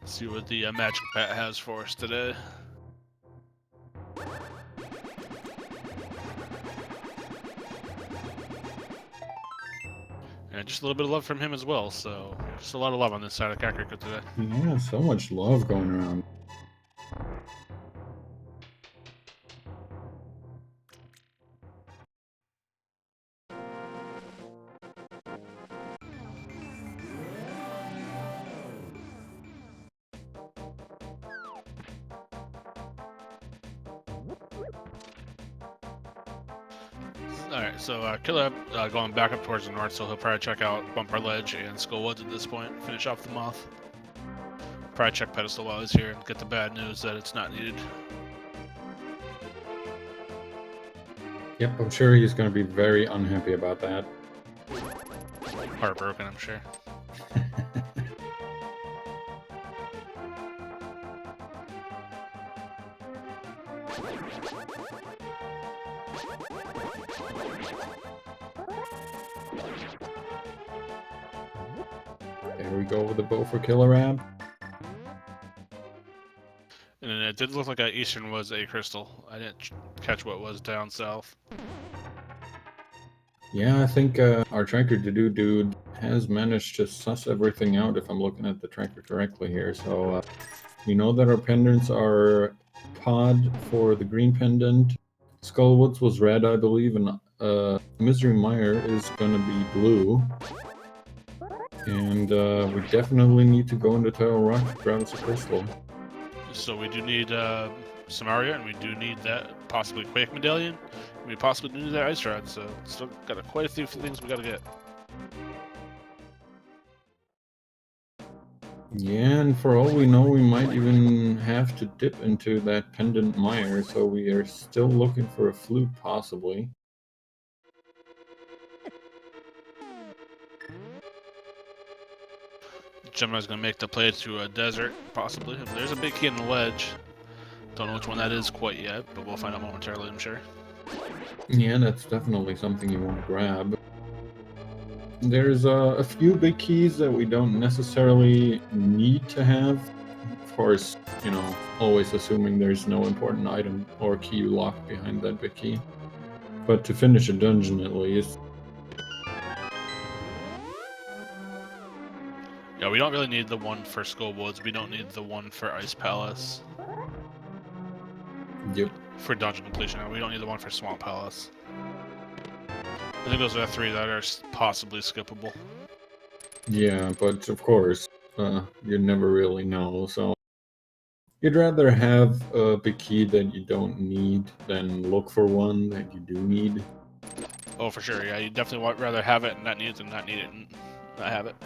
Let's see what the magic bat has for us today. just a little bit of love from him as well. So just a lot of love on this side of Kakariko today. Yeah, so much love going around. Alright, so KillerApp going back up towards the north, so he'll probably check out Bumper Ledge and Skull Woods at this point, finish off the moth. Probably check Pedestal while he's here and get the bad news that it's not needed. Yep, I'm sure he's going to be very unhappy about that. Heartbroken, I'm sure. There we go with the bow for KillerApp. And it did look like Eastern was a crystal. I didn't catch what was down south. Yeah, I think our tracker to-do dude has managed to suss everything out if I'm looking at the tracker correctly here. So we know that our pendants are pod for the green pendant. Skullwoods was red, I believe, and Misery Mire is going to be blue. And we definitely need to go into Turtle Rock to grab us a crystal. So we do need Samaria, and we do need that possibly Quake Medallion. And we possibly do need that Ice Rod, so still got quite a few things we gotta get. Yeah, and for all we know, we might even have to dip into that pendant mire, so we are still looking for a flute, possibly. Gemini's gonna make the play to a desert, possibly. If there's a big key in the ledge, don't know which one that is quite yet, but we'll find out momentarily, I'm sure. Yeah, that's definitely something you want to grab. There's a few big keys that we don't necessarily need to have. Of course, you know, always assuming there's no important item or key locked behind that big key. But to finish a dungeon at least. Yeah, we don't really need the one for Skull Woods. We don't need the one for Ice Palace. Yep. For dungeon completion, we don't need the one for Swamp Palace. I think those are the three that are possibly skippable. Yeah, but of course, you never really know, so you'd rather have a big key that you don't need than look for one that you do need. Oh, for sure, yeah, you definitely would rather have it and not need it than not need it and not have it.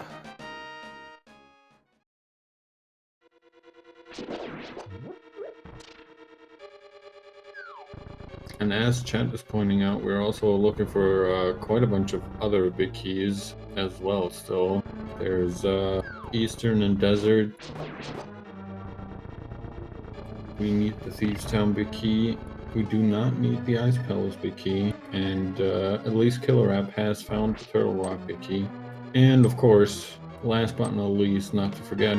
And as chat is pointing out, we're also looking for quite a bunch of other big keys as well still. There's Eastern and Desert. We need the Thieves Town big key. We do not need the Ice Palace big key. And at least KillerApp has found the Turtle Rock big key. And of course, last but not least, not to forget,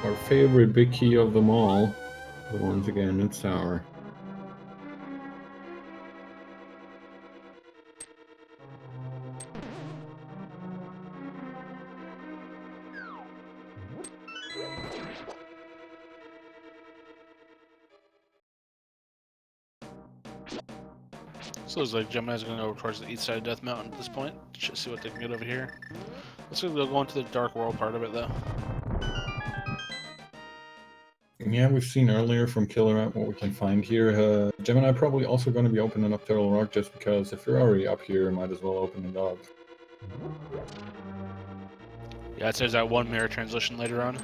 our favorite big key of them all, but once again, it's Tower. So it's like Gemini's going to go towards the east side of Death Mountain at this point. Just see what they can get over here. Let's go into the Dark World part of it, though. Yeah, we've seen earlier from KillerApp what we can find here. Gemini probably also going to be opening up Turtle Rock just because if you're already up here, might as well open it up. Yeah, it says that one mirror transition later on.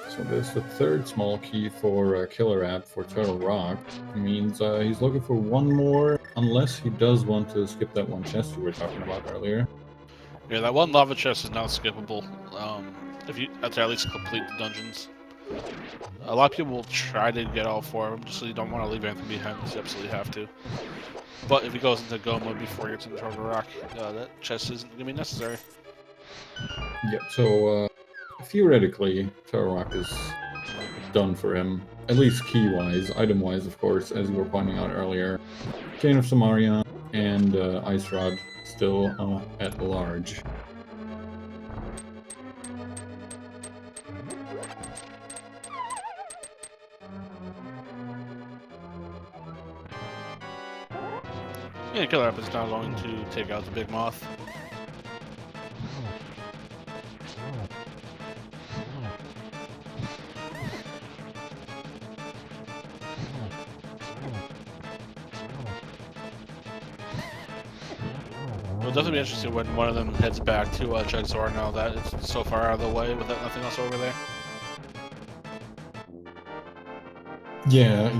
So there's the third small key for KillerApp for Turtle Rock. It means he's looking for one more, unless he does want to skip that one chest you were talking about earlier. Yeah, that one lava chest is now skippable. If you have to at least complete the dungeons. A lot of people will try to get all four of them, just so you don't want to leave anything behind unless you absolutely have to. But if he goes into go mode before he gets into Turtle Rock, that chest isn't going to be necessary. Yep, so theoretically, Turtle Rock is done for him, at least key-wise. Item-wise, of course, as you were pointing out earlier. Cane of Samaria and Ice Rod still at large. Yeah, KillerApp is now going to take out the big moth. It'll definitely be interesting when one of them heads back to Jigsaw now that it's so far out of the way with nothing else over there. Yeah,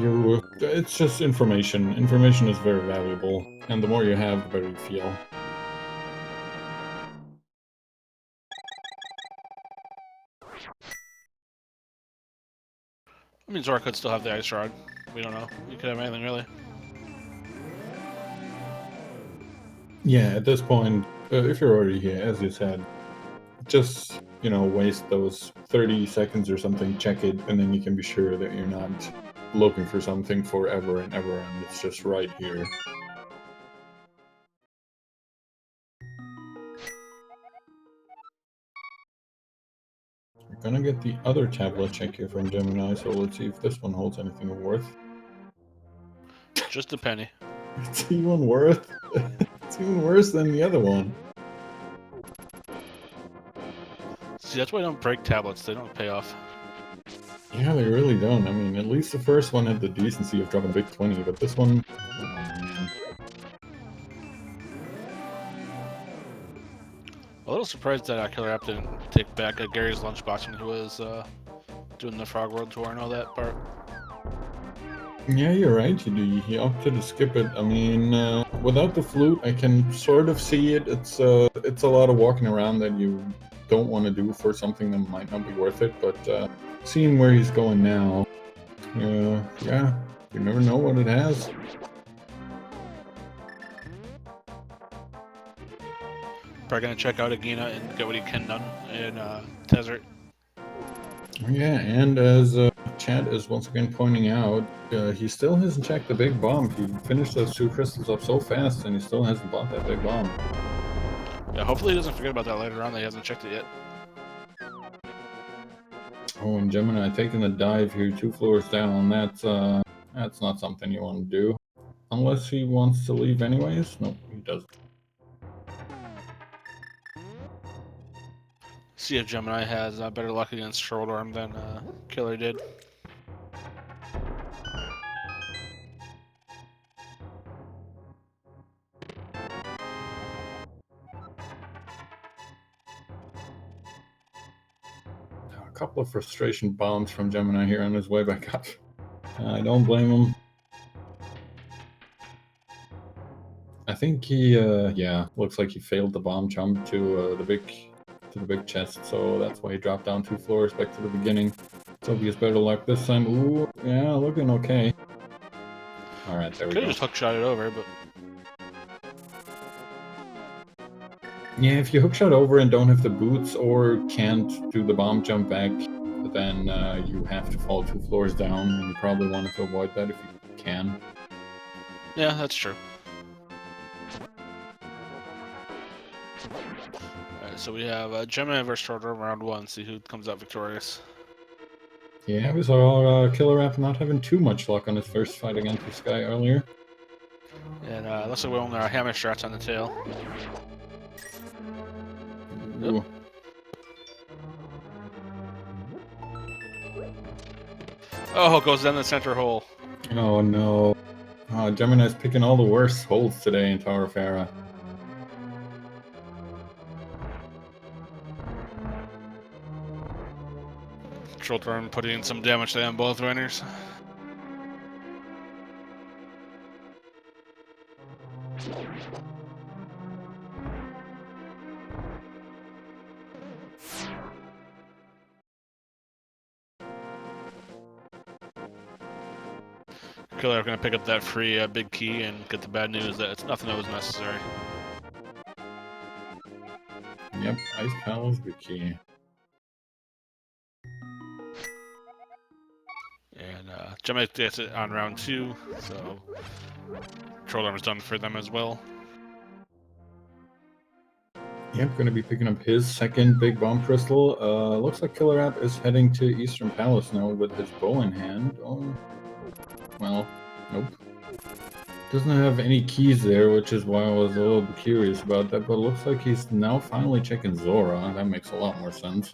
it's just information. Information is very valuable, and the more you have, the better you feel. I mean, Zora could still have the Ice Rod. We don't know. He could have anything, really. Yeah, at this point, if you're already here, as you said, just, you know, waste those 30 seconds or something, check it, and then you can be sure that you're not looking for something forever and ever, and it's just right here. We're gonna get the other tablet check here from Gemini, so let's see if this one holds anything of worth. Just a penny. It's even worth. It's even worse than the other one. See, that's why I don't break tablets. They don't pay off. Yeah, they really don't. I mean, at least the first one had the decency of dropping a big 20, but this one... Oh, man. A little surprised that KillerApp didn't take back Gary's lunchbox when he was doing the Frog World tour and all that part. Yeah, you're right. He opted to skip it. I mean, without the flute, I can sort of see it. It's a lot of walking around that you don't want to do for something that might not be worth it. But seeing where he's going now, yeah, you never know what it has. Probably gonna check out Agina and get what he can done in Desert. Yeah, and as Chad is once again pointing out, he still hasn't checked the big bomb. He finished those 2 crystals up so fast, and he still hasn't bought that big bomb. Yeah, hopefully he doesn't forget about that later on that he hasn't checked it yet. Oh, and Gemini taking the dive here 2 floors down. That's not something you want to do. Unless he wants to leave anyways. Nope, he doesn't. See if Gemini has better luck against Shoulder Arm than Killer did. A couple of frustration bombs from Gemini here on his way back up. I don't blame him. I think he, yeah, looks like he failed the bomb jump to the big chest, so that's why he dropped down 2 floors back to the beginning. So he has better luck this time. Ooh, yeah, looking okay. All right, there we Could go. have just hook shot it over, but Yeah, if you hookshot over and don't have the boots or can't do the bomb jump back, then you have to fall 2 floors down, and you probably want to avoid that if you can. yeah, that's true. Alright, so we have Gemini versus Shoulder Arm round 1. See who comes out victorious. Yeah, we saw KillerApp not having too much luck on his first fight against this guy earlier. And looks like we're on our hammer strats on the tail. Ooh. Oh, it goes down the center hole. Oh no. Gemini's picking all the worst holes today in Tower of Farah. Shoulder Arm putting in some damage there on both winners. Killer gonna pick up that free big key and get the bad news that it's nothing that was necessary. Yep, Ice Pal is the key. Gemini gets it on round 2, so Troll Armor's done for them as well. Yep, gonna be picking up his second big bomb crystal. Looks like KillerApp is heading to Eastern Palace now with his bow in hand. Oh, well, nope. Doesn't have any keys there, which is why I was a little bit curious about that, but looks like he's now finally checking Zora. That makes a lot more sense.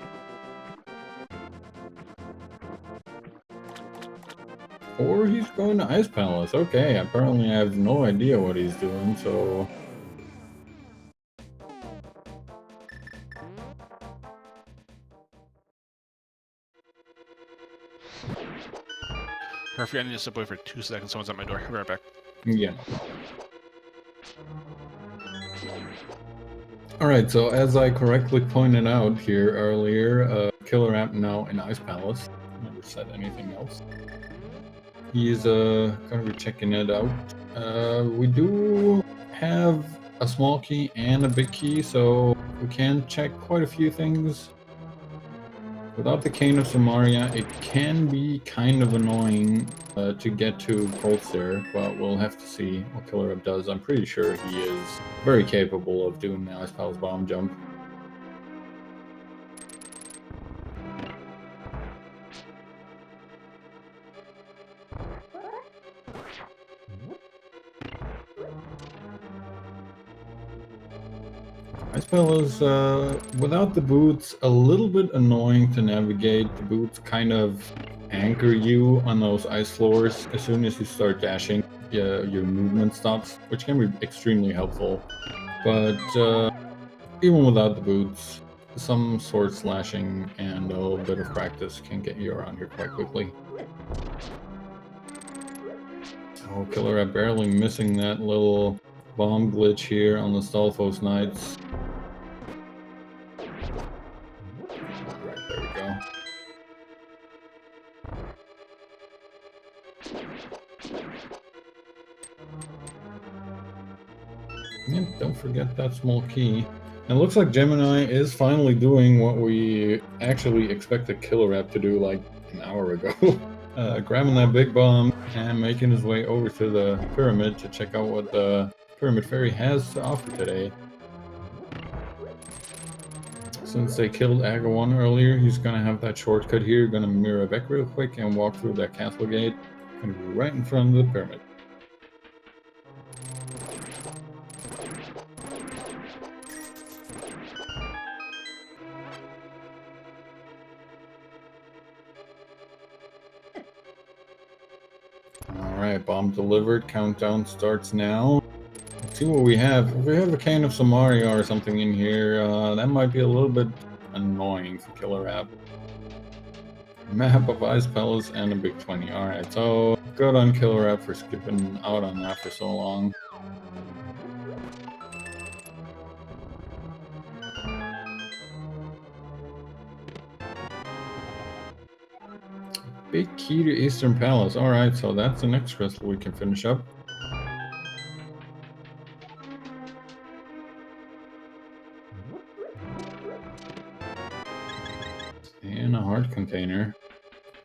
Or he's going to Ice Palace. Okay, apparently I have no idea what he's doing, so... Murphy, I need to step away for 2 seconds. Someone's at my door. I'll be right back. Yeah. Alright, so as I correctly pointed out here earlier, KillerApp now in Ice Palace. Never said anything else. He's gonna be checking it out. We do have a small key and a big key, so we can check quite a few things. Without the Cane of Samaria, it can be kind of annoying to get to Pulse there, but we'll have to see what KillerApp does. I'm pretty sure he is very capable of doing the Ice Palace bomb jump. Ice Palace, without the boots, a little bit annoying to navigate. The boots kind of anchor you on those ice floors. As soon as you start dashing, your movement stops, which can be extremely helpful. But even without the boots, some sword slashing and a little bit of practice can get you around here quite quickly. Oh, KillerApp barely missing that little bomb glitch here on the Stalfos Knights. Right, there we go. Yep, don't forget that small key. And it looks like Gemini is finally doing what we actually expected KillerApp to do like an hour ago. Grabbing that big bomb and making his way over to the pyramid to check out what the Pyramid Fairy has to offer today. Since they killed Aga 1 earlier, he's gonna have that shortcut here, gonna mirror back real quick and walk through that castle gate. Gonna be right in front of the pyramid. Alright, bomb delivered. Countdown starts now. Let's see what we have. If we have a Cane of Samaria or something in here, that might be a little bit annoying for KillerApp. Map of Ice Palace and a big 20. Alright, so good on KillerApp for skipping out on that for so long. Big key to Eastern Palace. Alright, so that's the next crystal we can finish up. And a heart container.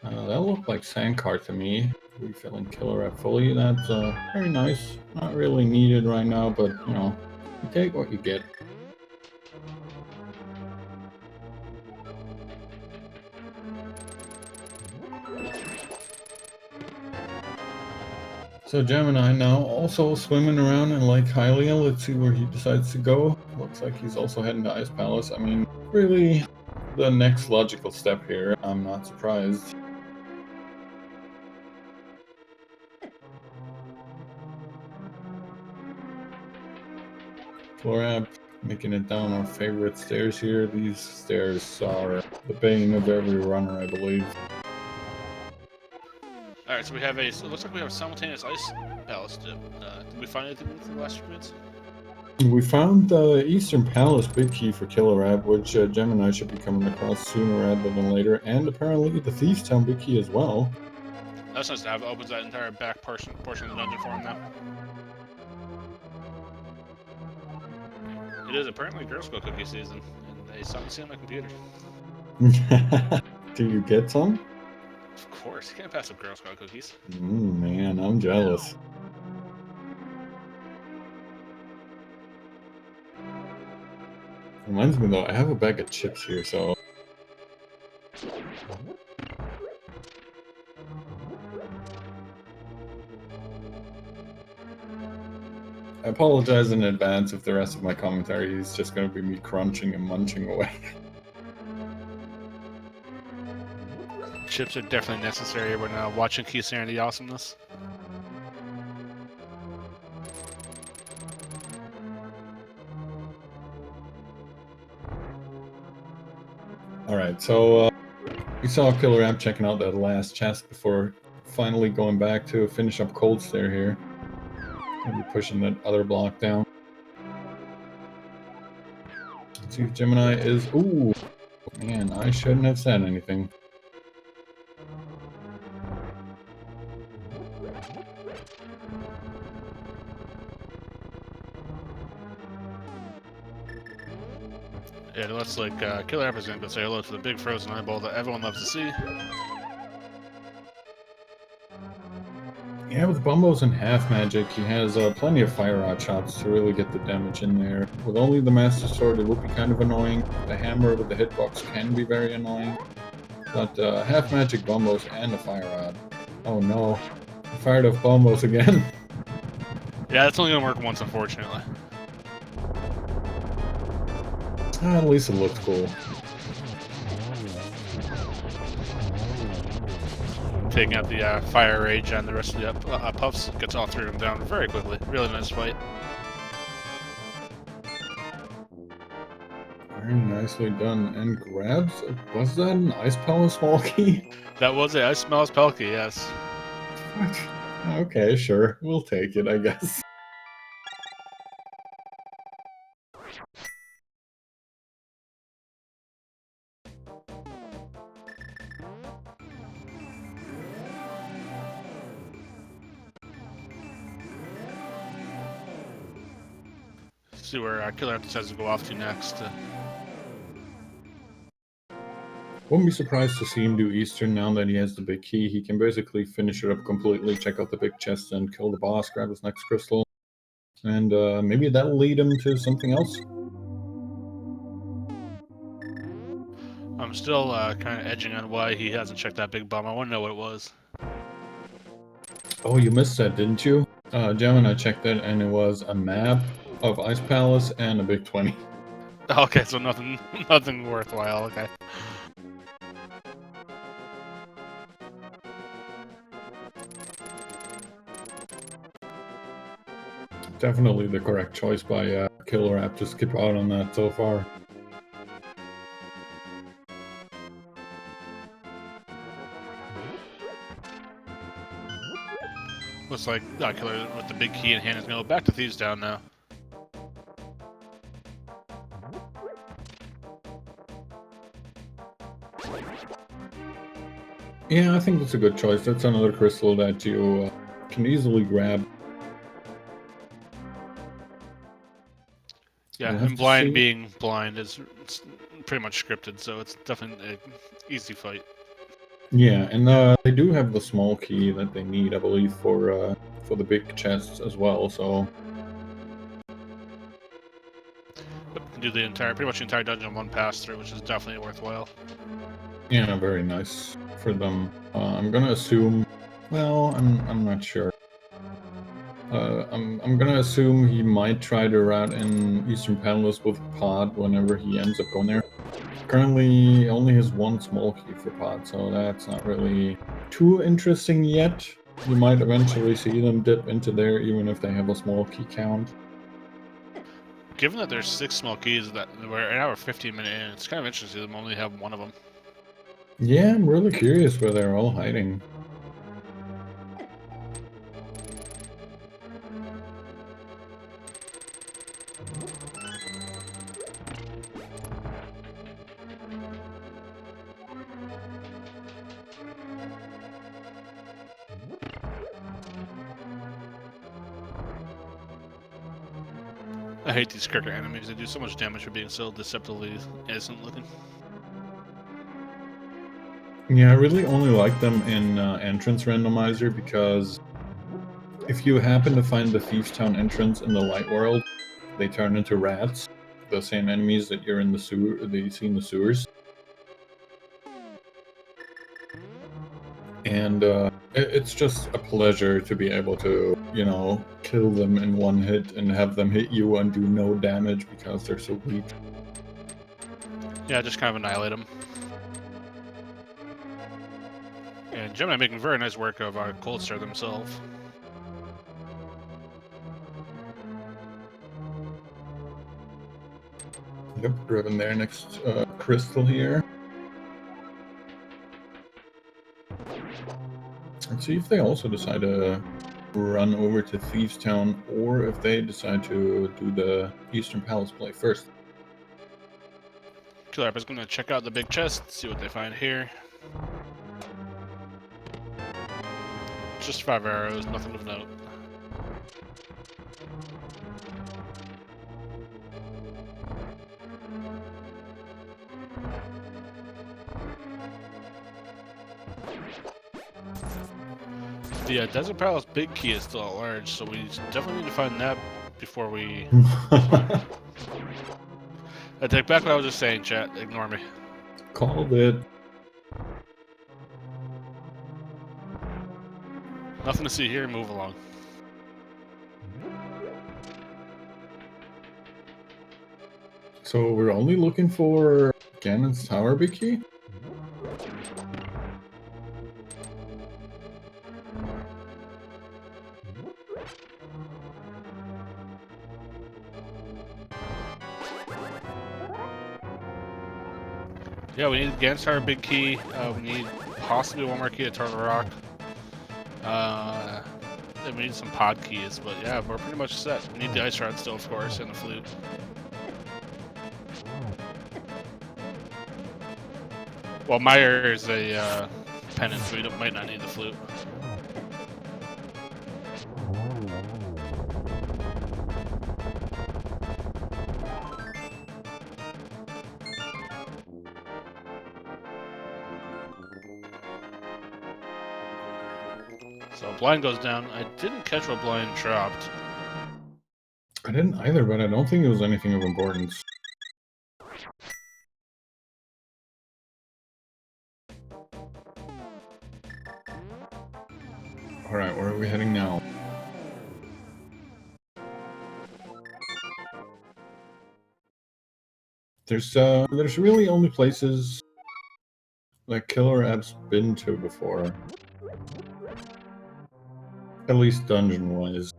That looked like Sandcart to me. Refilling KillerApp fully. That's very nice. Not really needed right now, but you know, you take what you get. So Gemini now also swimming around in Lake Hylia. Let's see where he decides to go. Looks like he's also heading to Ice Palace. I mean, really the next logical step here. I'm not surprised. KillerApp making it down our favorite stairs here. These stairs are the bane of every runner, I believe. Alright, so we have it looks like we have a simultaneous Ice Palace. Did we find anything in the last few minutes? We found the Eastern Palace big key for KillerApp, which Gemini should be coming across sooner rather than later, and apparently the Thieves Town big key as well. That's nice to have. It opens that entire back portion of the dungeon for him now. It is apparently Girl Scout cookie season, and they stopped seeing on my computer. Do you get some? Of course, you can't pass up Girl Scout cookies. Man, I'm jealous. Reminds me though, I have a bag of chips here, so... I apologize in advance if the rest of my commentary is just going to be me crunching and munching away. Chips are definitely necessary when watching Keysanity awesomeness. Alright, so we saw KillerApp checking out that last chest before finally going back to finish up Cold Stare here. Gonna be pushing that other block down. Let's see if Gemini is... Ooh! Man, I shouldn't have said anything. Yeah, it looks like KillerApp is going to go say hello to the big frozen eyeball that everyone loves to see. Yeah, with Bumbos and Half Magic, he has plenty of Fire Rod shots to really get the damage in there. With only the Master Sword, it would be kind of annoying. The Hammer with the hitbox can be very annoying. But Half Magic, Bumbos, and a Fire Rod. Oh no. I fired off Bumbos again. Yeah, that's only going to work once, unfortunately. At least it looks cool. Taking out the Fire Rage and the rest of the puffs, gets all three of them down very quickly. Really nice fight. Very nicely done. And grabs? Was that an Ice Palace small key? That was it. I smell his Pelkey, yes. What? Okay, sure. We'll take it, I guess. See where KillerApp decides to go off to next. Wouldn't be surprised to see him do Eastern now that he has the big key. He can basically finish it up completely, check out the big chest, and kill the boss, grab his next crystal. And maybe that'll lead him to something else. I'm still kind of edging on why he hasn't checked that big bomb. I want to know what it was. Oh, you missed that, didn't you? Gemini checked it, and it was a map of Ice Palace and a big 20. Okay, so nothing worthwhile, okay. Definitely the correct choice by KillerApp to skip out on that so far. Looks like Killer with the big key in hand is going to go back to Thieves Down now. Yeah, I think that's a good choice. That's another crystal that you can easily grab. Yeah, and blind being blind is pretty much scripted, so it's definitely an easy fight. Yeah, and they do have the small key that they need, I believe, for the big chests as well. So can do the pretty much the entire dungeon in one pass through, which is definitely worthwhile. yeah, very nice for them. I'm gonna assume. Well, I'm not sure. I'm gonna assume he might try to route in Eastern Palace with Pod whenever he ends up going there. Currently, only has one small key for Pod, so that's not really too interesting yet. You might eventually see them dip into there, even if they have a small key count. Given that there's 6 small keys that we're an hour 15 minute in, it's kind of interesting to them only have one of them. Yeah, I'm really curious where they're all hiding. I hate these character enemies. They do so much damage for being so deceptively innocent looking. Yeah, I really only like them in entrance randomizer because if you happen to find the Thieves Town entrance in the light world, they turn into rats, the same enemies that you're in the sewer, that you see in the sewers. And it's just a pleasure to be able to, you know, kill them in one hit and have them hit you and do no damage because they're so weak. Yeah, just kind of annihilate them. And Gemini making very nice work of Cold Star themselves. Yep, grabbing their next crystal here. Let's see if they also decide to run over to Thieves Town or if they decide to do the Eastern Palace play first. KillerApp is going to check out the big chest, see what they find here. Just 5 arrows, nothing of note. The Desert Palace big key is still at large, so we definitely need to find that before we... I take back what I was just saying, chat. Ignore me. Called it. Nothing to see here, move along. So we're only looking for Ganon's Tower big key? Yeah, we need Ganstar big key. We need possibly one more key to Turtle Rock. And we need some pod keys, but yeah, we're pretty much set. We need the Ice Rod still, of course, and the flute. Well, Meyer is a pennant, so we might not need the flute. So blind goes down. I didn't catch what blind dropped. I didn't either, but I don't think it was anything of importance. Alright, where are we heading now? There's really only places that KillerApp's been to before. At least dungeon-wise.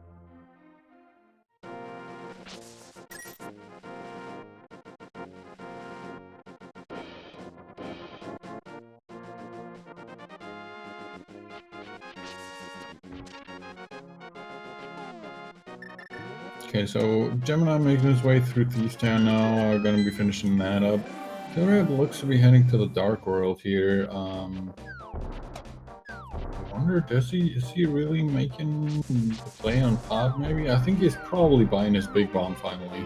Okay, so Gemini making his way through Thieves Town now. We're gonna be finishing that up. KillerApp looks to be heading to the Dark World here. I wonder, is he really making the play on pod maybe? I think he's probably buying his big bomb finally.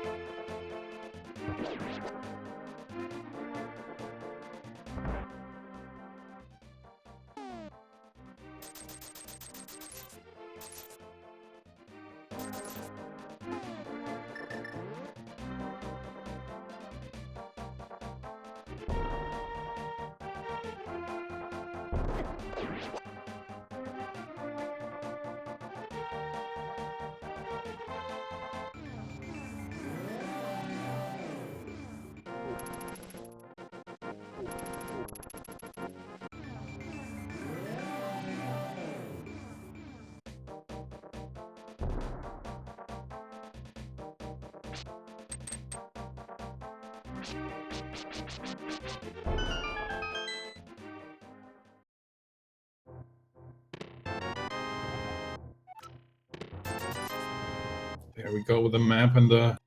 There we go with the map and the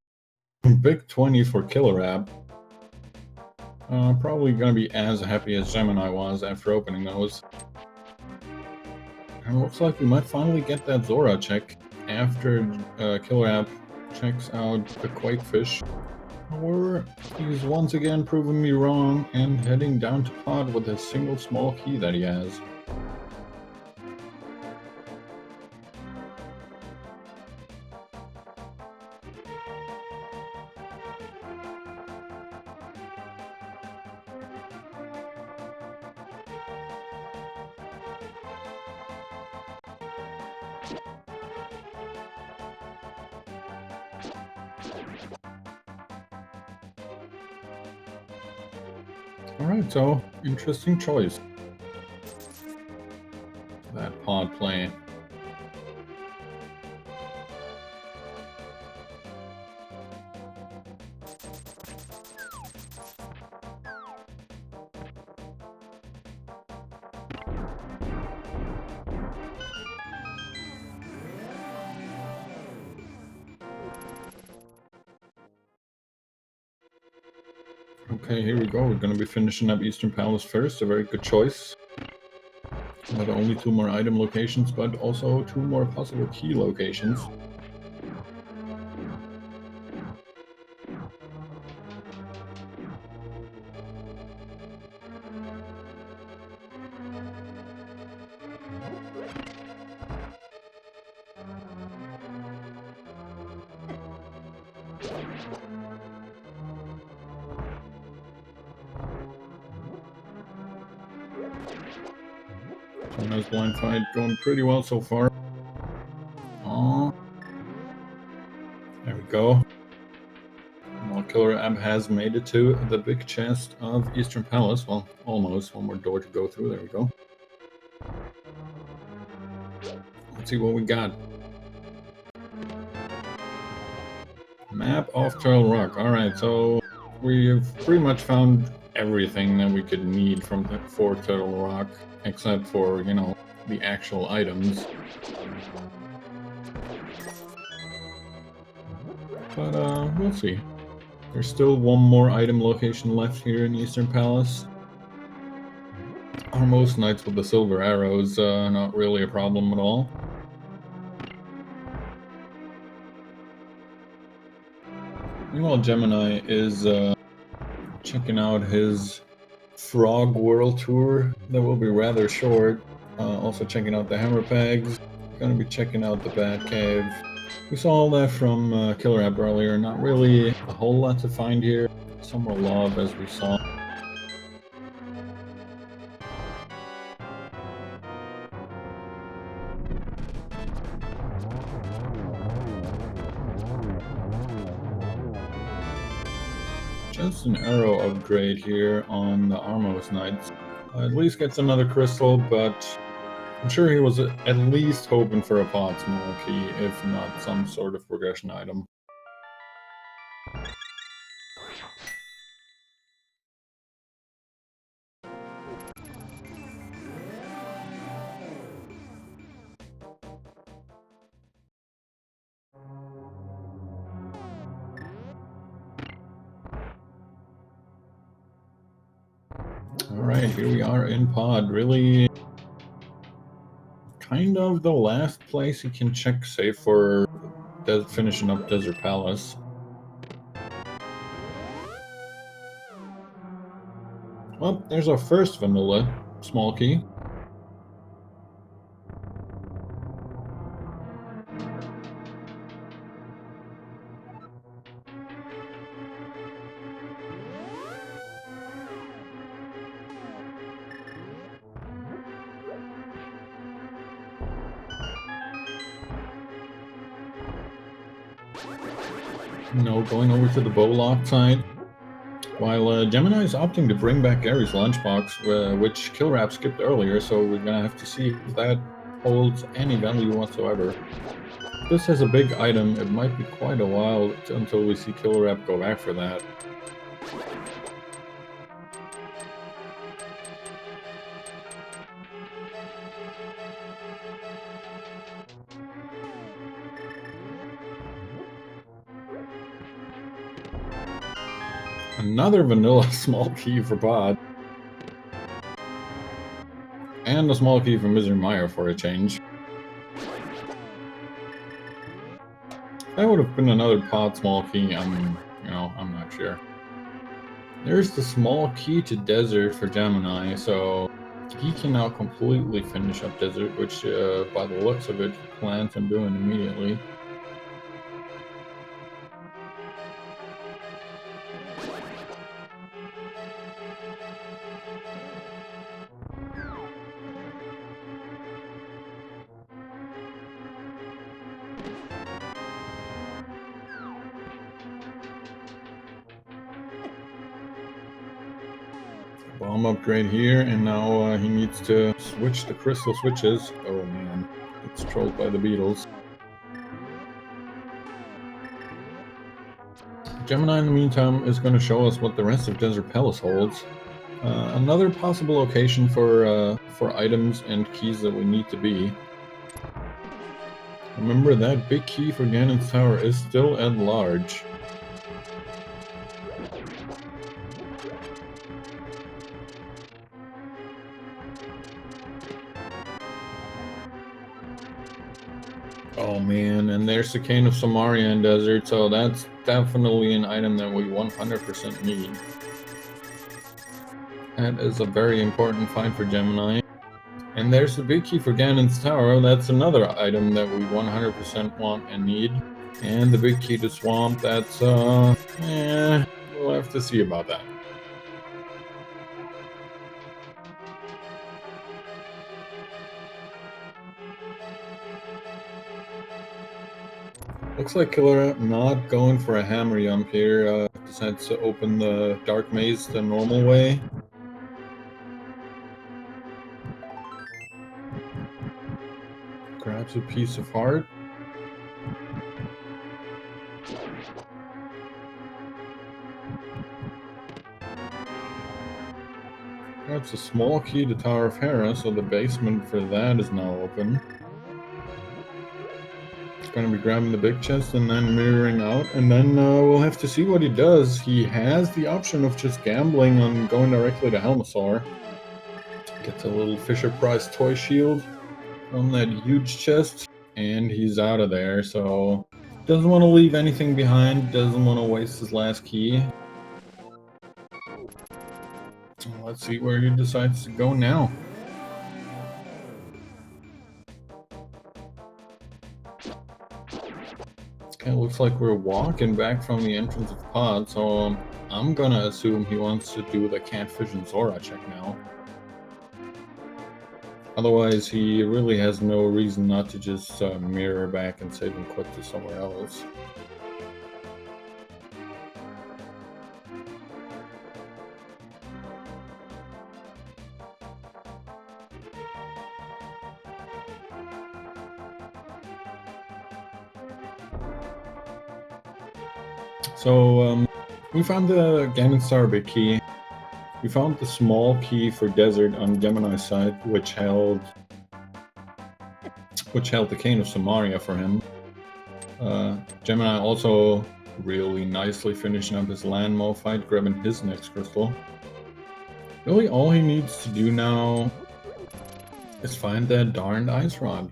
big 20 for KillerApp. Probably gonna be as happy as Gemini was after opening those. And it looks like we might finally get that Zora check after KillerApp checks out the Quakefish. Or he's once again proving me wrong and heading down to pod with a single small key that he has. Alright, so interesting choice. That pod play. Okay, here we go. We're going to be finishing up Eastern Palace first. A very good choice. Not only 2 more item locations, but also 2 more possible key locations. So nice blind fight going pretty well so far. Oh, there we go. Well, KillerApp has made it to the big chest of Eastern Palace. Well, almost. 1 more door to go through. There we go. Let's see what we got. Map of Turtle Rock. Alright, so we've pretty much found everything that we could need for Turtle Rock, except for, you know, the actual items. But, we'll see. There's still 1 more item location left here in Eastern Palace. Our most knights with the silver arrows, not really a problem at all. Meanwhile, Gemini is checking out his Frog World Tour that will be rather short. Also checking out the Hammer Pegs. Gonna be checking out the Bat Cave. We saw all that from KillerApp earlier. Not really a whole lot to find here. Some more love, as we saw. Just an arrow upgrade here on the Armos Knights. At least gets another crystal, but I'm sure he was at least hoping for a pod small key, if not some sort of progression item. Alright, here we are in pod. Really kind of the last place you can check safe for finishing up Desert Palace. Well, there's our first vanilla small key. No, going over to the Bowlock side. While Gemini is opting to bring back Gary's lunchbox, which KillerApp skipped earlier, so we're gonna have to see if that holds any value whatsoever. If this has a big item, it might be quite a while until we see KillerApp go back for that. Another vanilla small key for pod. And a small key for Misery Meyer for a change. That would have been another pod small key. I'm You know, I'm not sure. There's the small key to desert for Gemini, so he can now completely finish up desert, which by the looks of it, he plans on doing immediately. Bomb upgrade here, and now he needs to switch the crystal switches. Oh man, it's trolled by the beetles. Gemini, in the meantime, is going to show us what the rest of Desert Palace holds. Another possible location for items and keys that we need to be. Remember, that big key for Ganon's Tower is still at large. Oh man, and there's the Cane of Samaria in Desert, so that's definitely an item that we 100% need. That is a very important find for Gemini. And there's the big key for Ganon's Tower, that's another item that we 100% want and need. And the big key to Swamp, that's, we'll have to see about that. Looks like KillerApp not going for a hammer jump here, decides to open the Dark Maze the normal way. Grabs a piece of heart. Grabs a small key to Tower of Hera, so the basement for that is now open. Going to be grabbing the big chest and then mirroring out, and then we'll have to see what he does. He has the option of just gambling on going directly to Helmasaur. Gets a little Fisher-Price toy shield from that huge chest, and he's out of there, so doesn't want to leave anything behind, doesn't want to waste his last key. Let's see where he decides to go now. Okay, looks like we're walking back from the entrance of Pod, so I'm gonna assume he wants to do the Catfish and Zora check now. Otherwise, he really has no reason not to just mirror back and save and quit to somewhere else. So, we found the Ganon's Tower big key. We found the small key for Desert on Gemini's side, which held the Cane of Samaria for him. Gemini also really nicely finishing up his Landmo fight, grabbing his next crystal. Really, all he needs to do now is find that darned Ice Rod.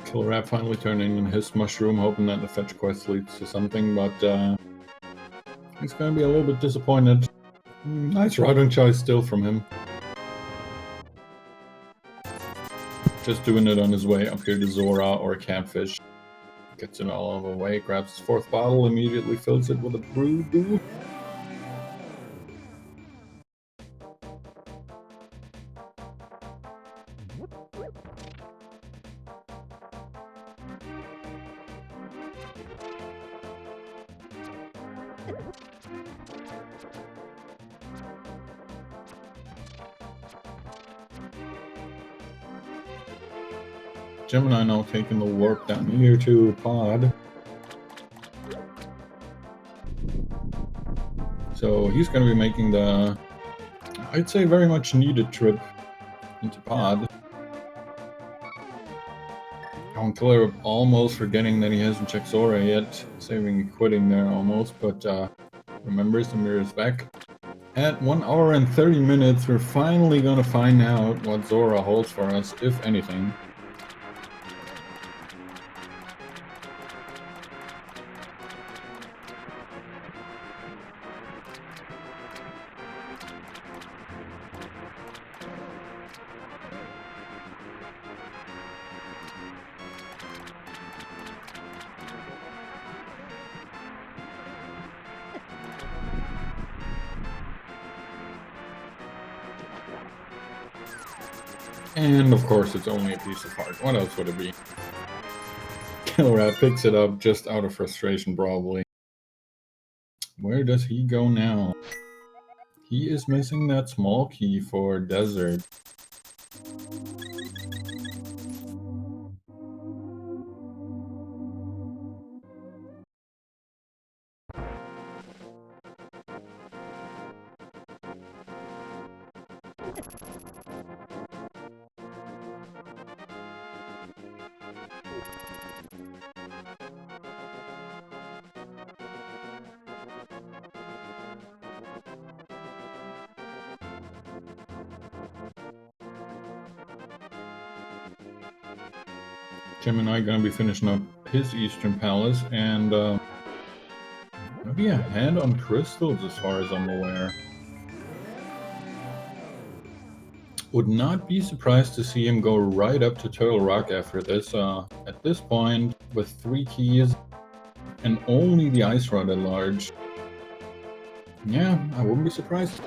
KillerApp finally turning in his mushroom, hoping that the fetch quest leads to something, but he's gonna be a little bit disappointed. Nice routing choice still from him. Just doing it on his way up here to Zora or Catfish. Gets it all over the way, grabs his fourth bottle, immediately fills it with a brew. Gemini now taking the warp down here to Pod. So he's going to be making the, I'd say, very much needed trip into Pod. On Killer almost forgetting that he hasn't checked Zora yet, saving and quitting there almost, but remembers the mirror's back. At 1 hour and 30 minutes, we're finally gonna find out what Zora holds for us, if anything. And of course, it's only a piece of heart. What else would it be? KillerApp picks it up just out of frustration, probably. Where does he go now? He is missing that small key for desert. Gemini gonna be finishing up his Eastern Palace, and gonna be ahead on crystals as far as I'm aware. Would not be surprised to see him go right up to Turtle Rock after this. At this point, with 3 keys and only the Ice Rod at large. Yeah, I wouldn't be surprised.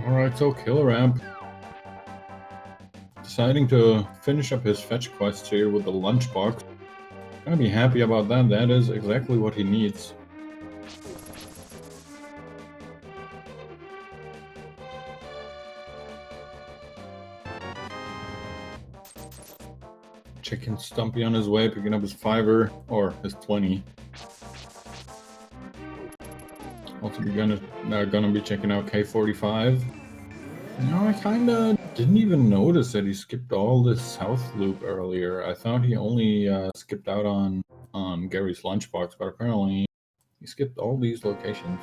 Alright, so KillerApp deciding to finish up his fetch quest here with the lunchbox. Gonna be happy about that. That is exactly what he needs. Chicken Stumpy on his way, picking up his 5er, or his 20. Also gonna be checking out K45. You know, I kinda didn't even notice that he skipped all this south loop earlier. I thought he only skipped out on Gary's lunchbox, but apparently he skipped all these locations.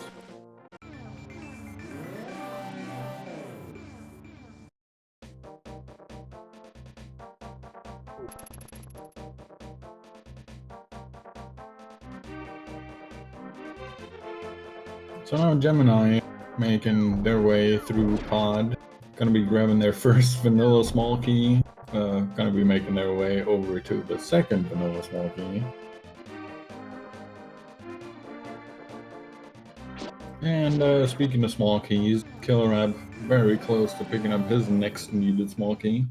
So now Gemini making their way through Pod. Gonna be grabbing their first vanilla small key. Gonna be making their way over to the second vanilla small key. And speaking of small keys, KillerApp very close to picking up his next needed small key.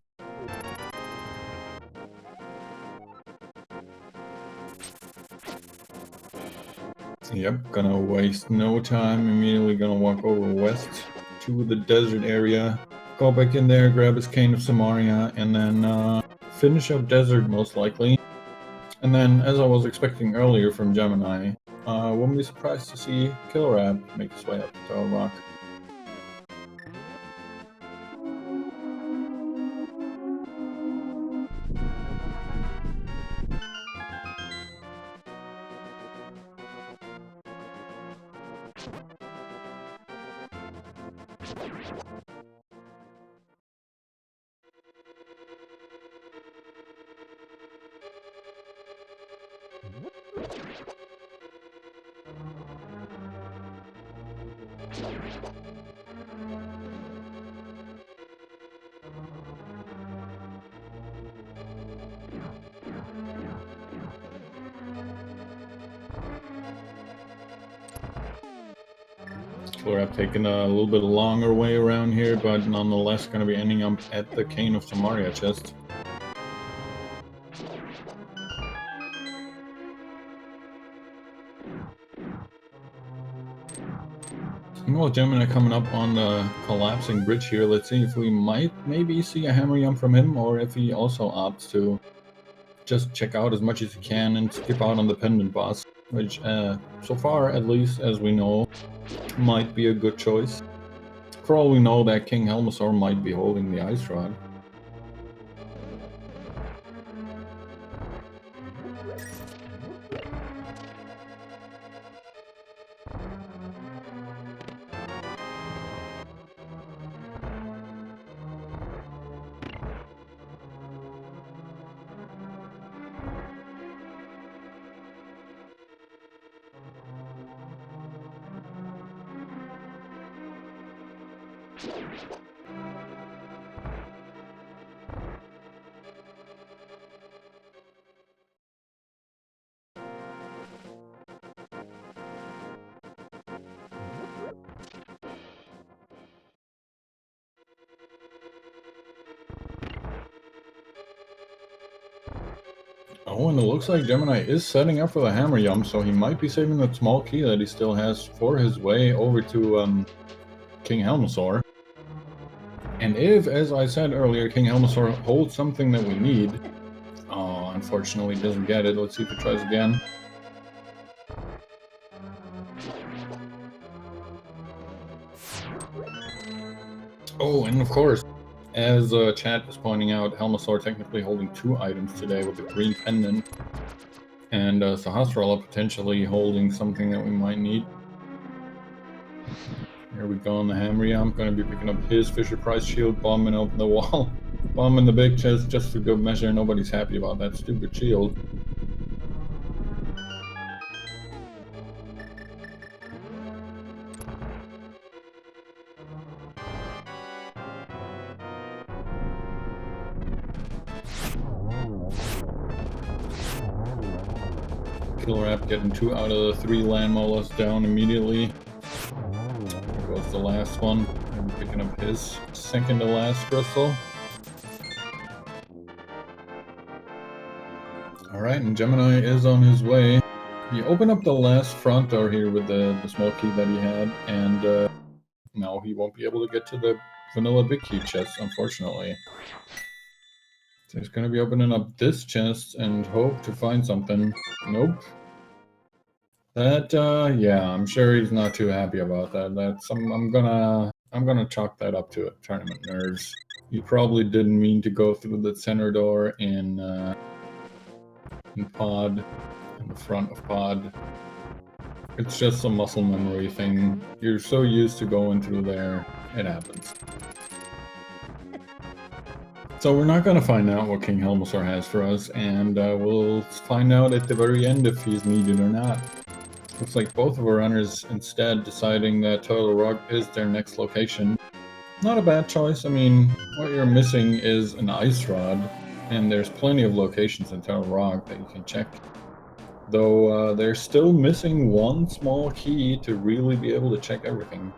Yep, gonna waste no time, immediately gonna walk over west to the desert area, go back in there, grab his Cane of Samaria, and then finish up desert most likely. And then, as I was expecting earlier from Gemini, wouldn't be surprised to see KillerApp make his way up to Turtle Rock. KillerApp taking a little bit longer way around here, but nonetheless going to be ending up at the Cane of Samaria chest. Well, Gemini coming up on the collapsing bridge here. Let's see if we might maybe see a hammer yum from him, or if he also opts to just check out as much as he can and skip out on the pendant boss, which so far, at least as we know, might be a good choice. For all we know, that King Helmasaur might be holding the Ice Rod. Oh, and it looks like Gemini is setting up for the hammer yum, so he might be saving that small key that he still has for his way over to King Helmasaur. And if, as I said earlier, King Helmasaur holds something that we need, unfortunately doesn't get it. Let's see if he tries again. Oh, and of course, as chat is pointing out, Helmasaur technically holding 2 items today with the green pendant, and Sahasrara potentially holding something that we might need. Here we go on the hammer yum. Going to be picking up his Fisher-Price shield, bombing up the wall, bombing the big chest just for good measure. Nobody's happy about that stupid shield. KillerApp getting 2 out of the 3 land molars down immediately. There goes the last one. And picking up his second to last crystal. Alright, and Gemini is on his way. He opened up the last front door here with the small key that he had, and now he won't be able to get to the vanilla big key chest, unfortunately. So he's going to be opening up this chest and hope to find something. Nope. That, yeah, I'm sure he's not too happy about that. That's, I'm gonna chalk that up to tournament nerves. He probably didn't mean to go through the center door in pod, in the front of pod. It's just a muscle memory thing. You're so used to going through there, it happens. So we're not going to find out what King Helmasaur has for us, and we'll find out at the very end if he's needed or not. Looks like both of our runners instead deciding that Turtle Rock is their next location. Not a bad choice. I mean, what you're missing is an ice rod, and there's plenty of locations in Turtle Rock that you can check. Though they're still missing one small key to really be able to check everything.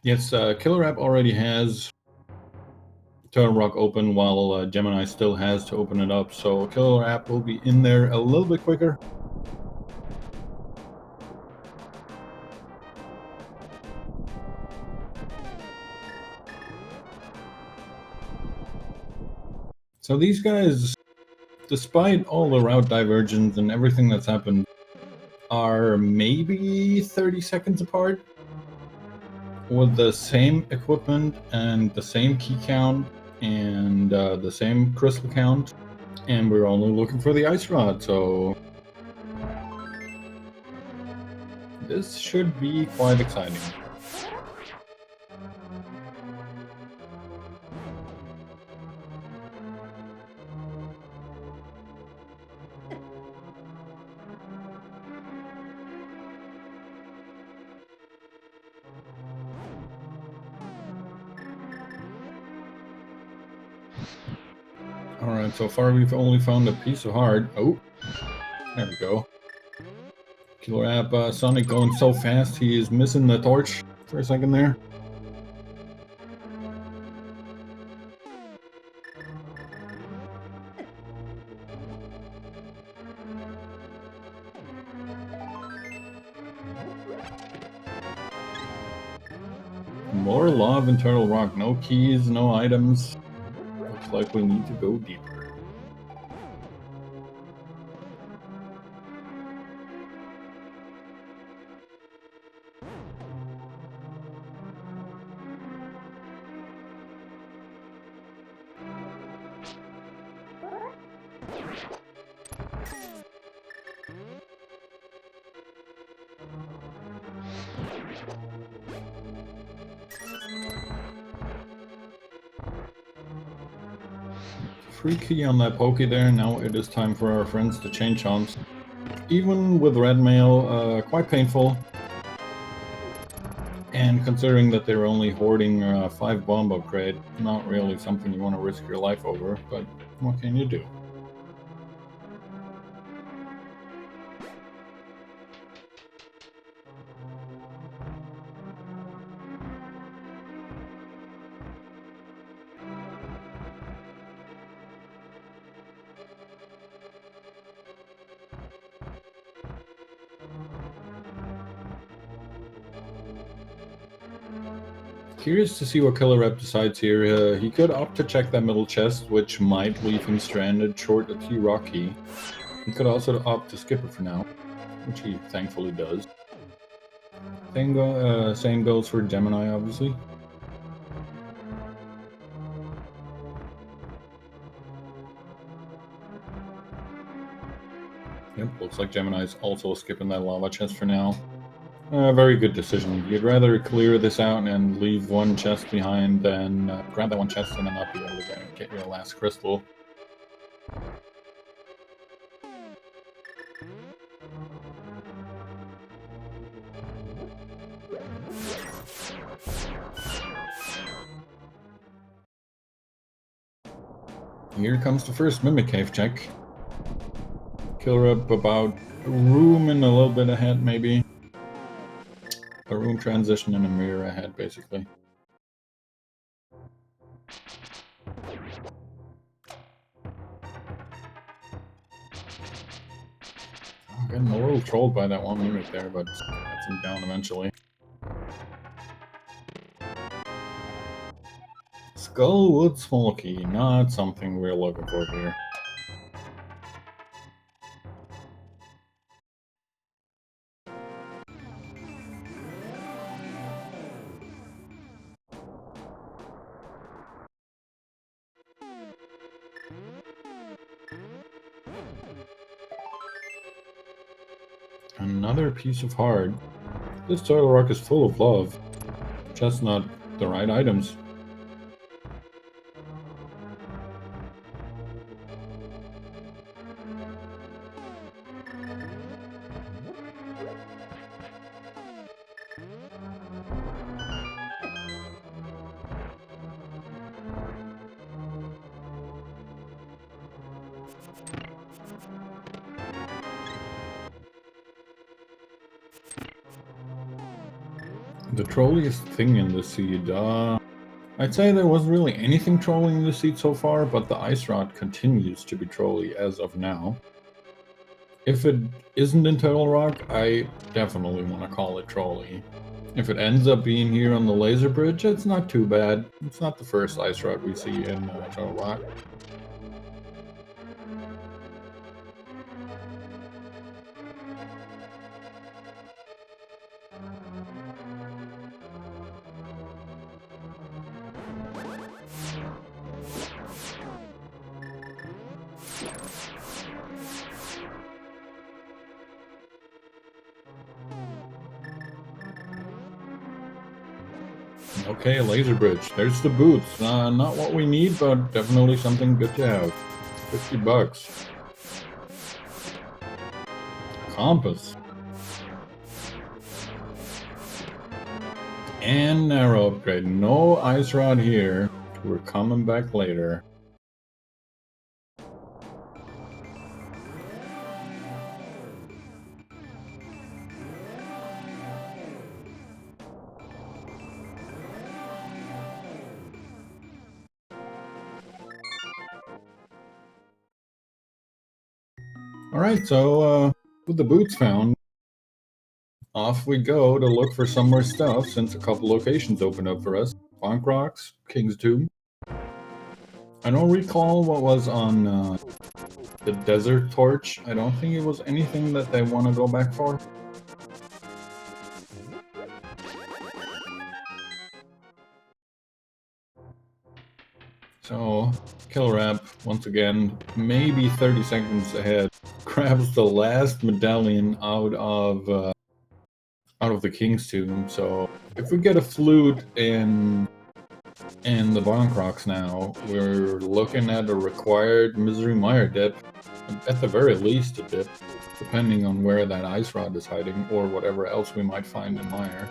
Yes, KillerApp already has Turtle Rock open while Gemini still has to open it up, so KillerApp will be in there a little bit quicker. So these guys, despite all the route diversions and everything that's happened, are maybe 30 seconds apart with the same equipment and the same key count and the same crystal count, and we're only looking for the ice rod, so this should be quite exciting. Alright, so far we've only found a piece of heart. Oh, there we go. Killer App Sonic going so fast, he is missing the torch for a second there. More Law of Internal Rock. No keys, no items. Looks like we need to go deeper. Free key on that pokey there. Now it is time for our friends to change homes. Even with red mail, quite painful. And considering that they're only hoarding 5 bomb upgrade, not really something you want to risk your life over, but what can you do? Curious to see what KillerApp decides here. He could opt to check that middle chest, which might leave him stranded short a T-Rock key. He could also opt to skip it for now, which he thankfully does. Same goes for Gemini, obviously. Yep, looks like Gemini's also skipping that lava chest for now. Very good decision. You'd rather clear this out and leave one chest behind than grab that one chest and then not be able to get your last crystal. Here comes the first Mimic Cave check. KillerApp about a room and a little bit ahead, maybe. A room transition and a mirror ahead, basically. I'm getting a little trolled by that one Mimic there, but gets him down eventually. Skullwood Smoky, not something we're looking for here. Another piece of heart. This turtle rock is full of love. Just not the right items. The trolliest thing in the seed, I'd say there wasn't really anything trolling the seed so far, but the ice rod continues to be trolly as of now. If it isn't internal rock, I definitely want to call it trolly. If it ends up being here on the laser bridge, it's not too bad. It's not the first ice rod we see in internal rock. Okay, laser bridge. There's the boots. Not what we need, but definitely something good to have. 50 bucks. Compass. And narrow upgrade. No ice rod here. We're coming back later. Alright, so with the boots found, off we go to look for some more stuff since a couple locations opened up for us. Bonk Rocks, King's Tomb. I don't recall what was on the Desert Torch. I don't think it was anything that they want to go back for. So, KillerApp, once again, maybe 30 seconds ahead, grabs the last medallion out of the King's Tomb. So, if we get a flute in the Bonk Rocks now, we're looking at a required Misery Mire dip, at the very least a dip, depending on where that ice rod is hiding, or whatever else we might find in Mire.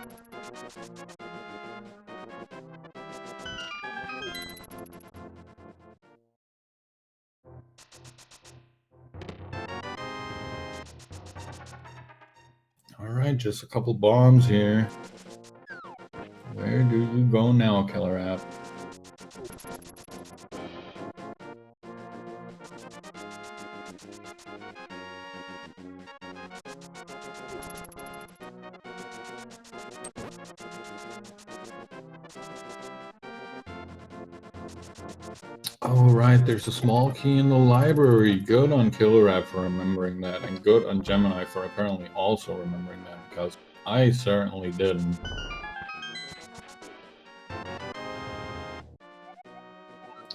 Alright, just a couple bombs here. Where do you go now, KillerApp? Oh, right, there's a small key in the library. Good on KillerApp for remembering that, and good on Gemini for apparently also remembering that, because I certainly didn't.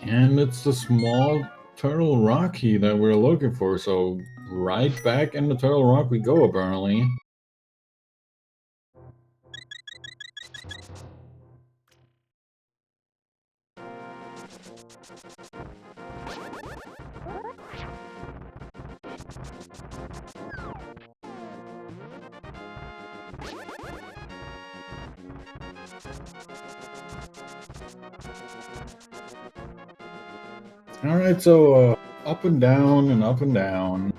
And it's the small Turtle Rock key that we're looking for, so right back in the Turtle Rock we go, apparently. Alright, so up and down and up and down.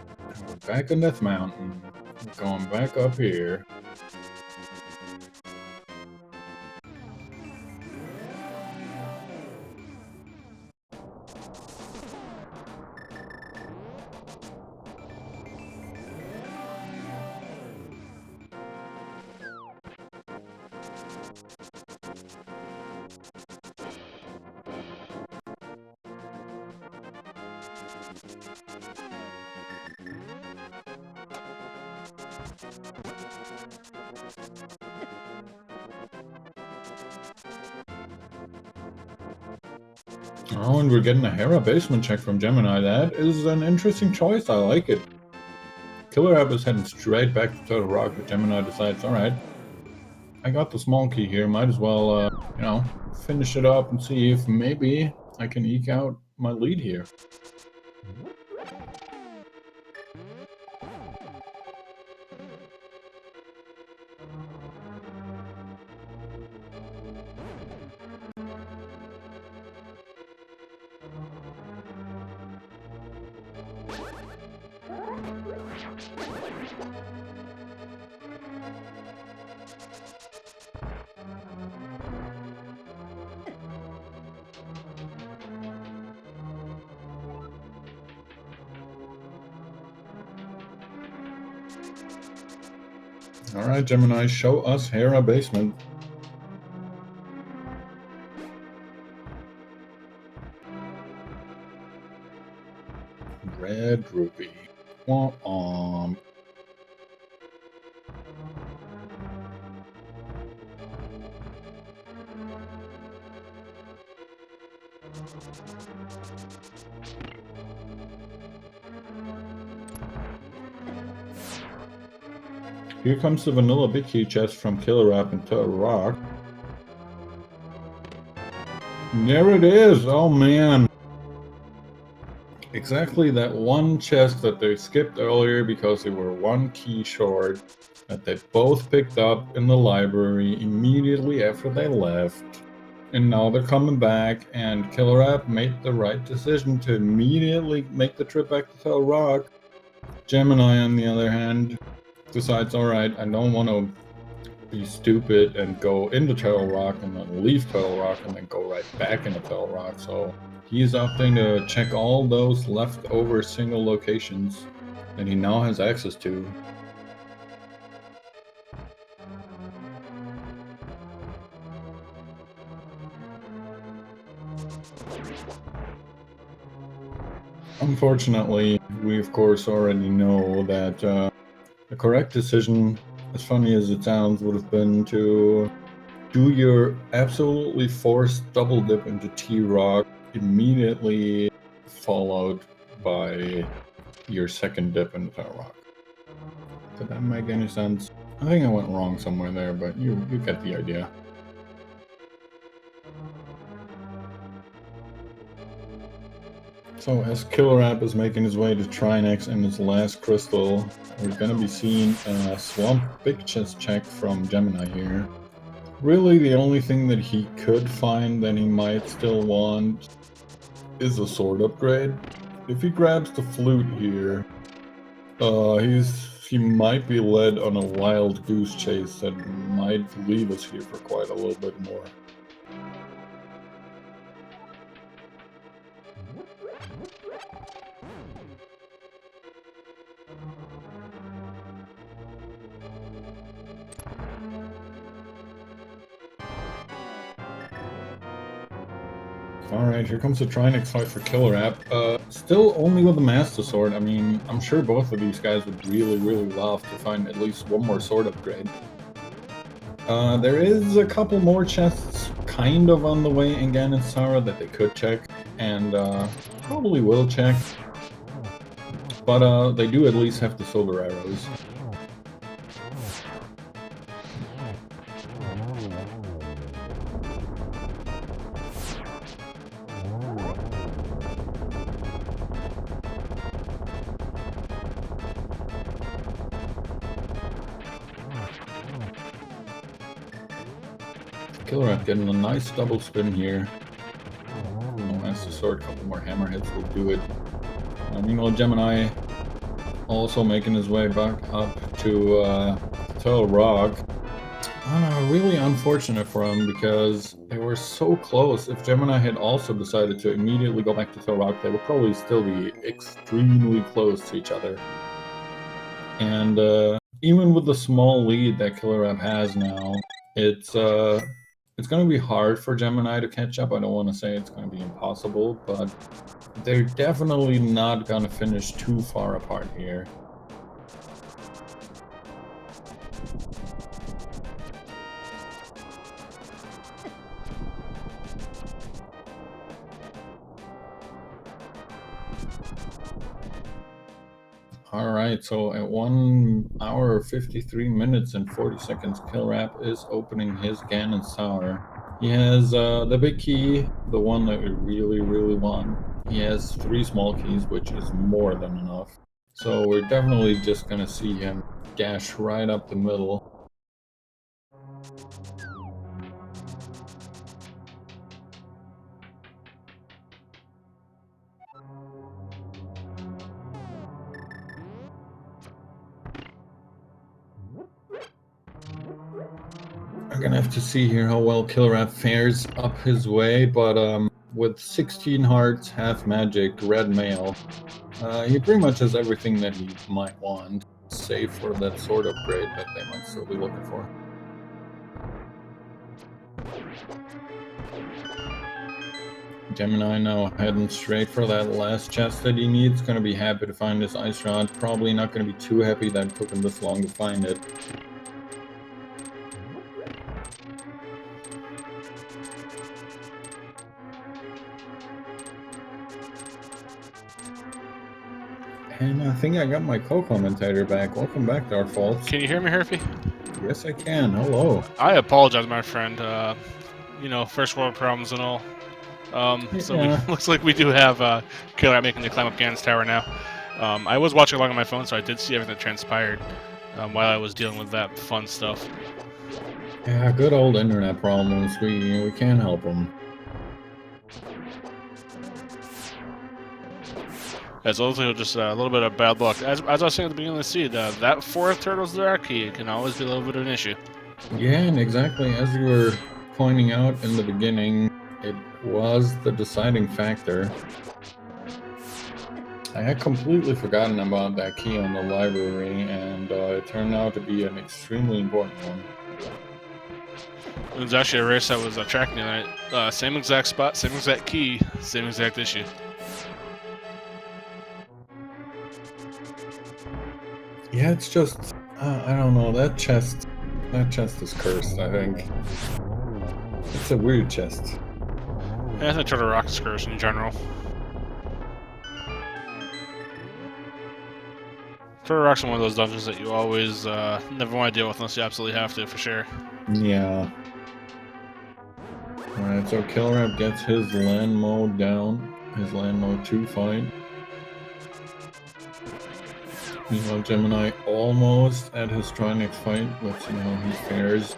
We're back on Death Mountain. We're going back up here. Oh, and we're getting a Hera basement check from Gemini. That is an interesting choice. I like it. KillerApp is heading straight back to Turtle Rock, but Gemini decides, alright, I got the small key here. Might as well, you know, finish it up and see if maybe I can eke out my lead here. Alright, Gemini, show us Hera basement. Red rupee. Womp. Here comes the vanilla big key chest from KillerApp and Turtle Rock. And there it is! Oh man! Exactly that one chest that they skipped earlier because they were one key short, that they both picked up in the library immediately after they left. And now they're coming back, and KillerApp made the right decision to immediately make the trip back to Turtle Rock. Gemini, on the other hand, decides, alright, I don't want to be stupid and go into Turtle Rock and then leave Turtle Rock and then go right back into Turtle Rock, so he's opting to check all those leftover single locations that he now has access to. Unfortunately, we of course already know that the correct decision, as funny as it sounds, would have been to do your absolutely forced double dip into T-Rock, immediately followed by your second dip into T-Rock. Did that make any sense? I think I went wrong somewhere there, but you get the idea. So as KillerApp is making his way to Trinex and his last crystal, we're gonna be seeing a Swamp Big Chest check from Gemini here. Really, the only thing that he could find that he might still want is a sword upgrade. If he grabs the flute here, he might be led on a wild goose chase that might leave us here for quite a little bit more. Alright, here comes the Trinex fight for KillerApp. Still only with the Master Sword. I mean, I'm sure both of these guys would really, really love to find at least one more sword upgrade. There is a couple more chests kind of on the way in Ganon's Tower that they could check, and probably will check. But they do at least have the silver arrows. KillerApp getting a nice double spin here. Master Sword, a couple more hammer hits will do it. Meanwhile, Gemini also making his way back up to Turtle Rock. Really unfortunate for him because they were so close. If Gemini had also decided to immediately go back to Turtle Rock, they would probably still be extremely close to each other. And even with the small lead that KillerApp has now, it's going to be hard for Gemini to catch up. I don't want to say it's going to be impossible, but they're definitely not going to finish too far apart here. Alright, so at 1 hour, 53 minutes and 40 seconds, KillerApp is opening his Ganon's Tower. He has the big key, the one that we really, really want. He has 3 small keys, which is more than enough. So we're definitely just gonna see him dash right up the middle. I'm gonna have to see here how well KillerApp fares up his way, but with 16 hearts, half magic, red mail, he pretty much has everything that he might want, save for that sword upgrade that they might still be looking for. Gemini now heading straight for that last chest that he needs. Gonna be happy to find this ice rod. Probably not gonna be too happy that it took him this long to find it. And I think I got my co-commentator back. Welcome back, Dark Faults. Can you hear me, Herfy? Yes, I can. Hello. I apologize, my friend. You know, first world problems and all. So Yeah. looks like we do have KillerApp making the climb up Ganon's Tower now. I was watching along on my phone, so I did see everything that transpired while I was dealing with that fun stuff. Yeah, good old internet problems. We can't help them. As also just a little bit of bad luck. As I was saying at the beginning of the seed, that fourth Turtles Dark key can always be a little bit of an issue. Yeah, and exactly as you were pointing out in the beginning, it was the deciding factor. I had completely forgotten about that key on the library, and it turned out to be an extremely important one. It was actually a race I was tracking tonight. Same exact spot, same exact key, same exact issue. Yeah, it's just I don't know, that chest is cursed, I think. It's a weird chest. Yeah, I think Turtle Rock is cursed in general. Turtle Rock's one of those dungeons that you always never want to deal with unless you absolutely have to, for sure. Yeah. Alright, so KillerApp gets his land mode down. His land mode 2 fight. Meanwhile, Gemini almost at his try next fight. Let's see how he fares.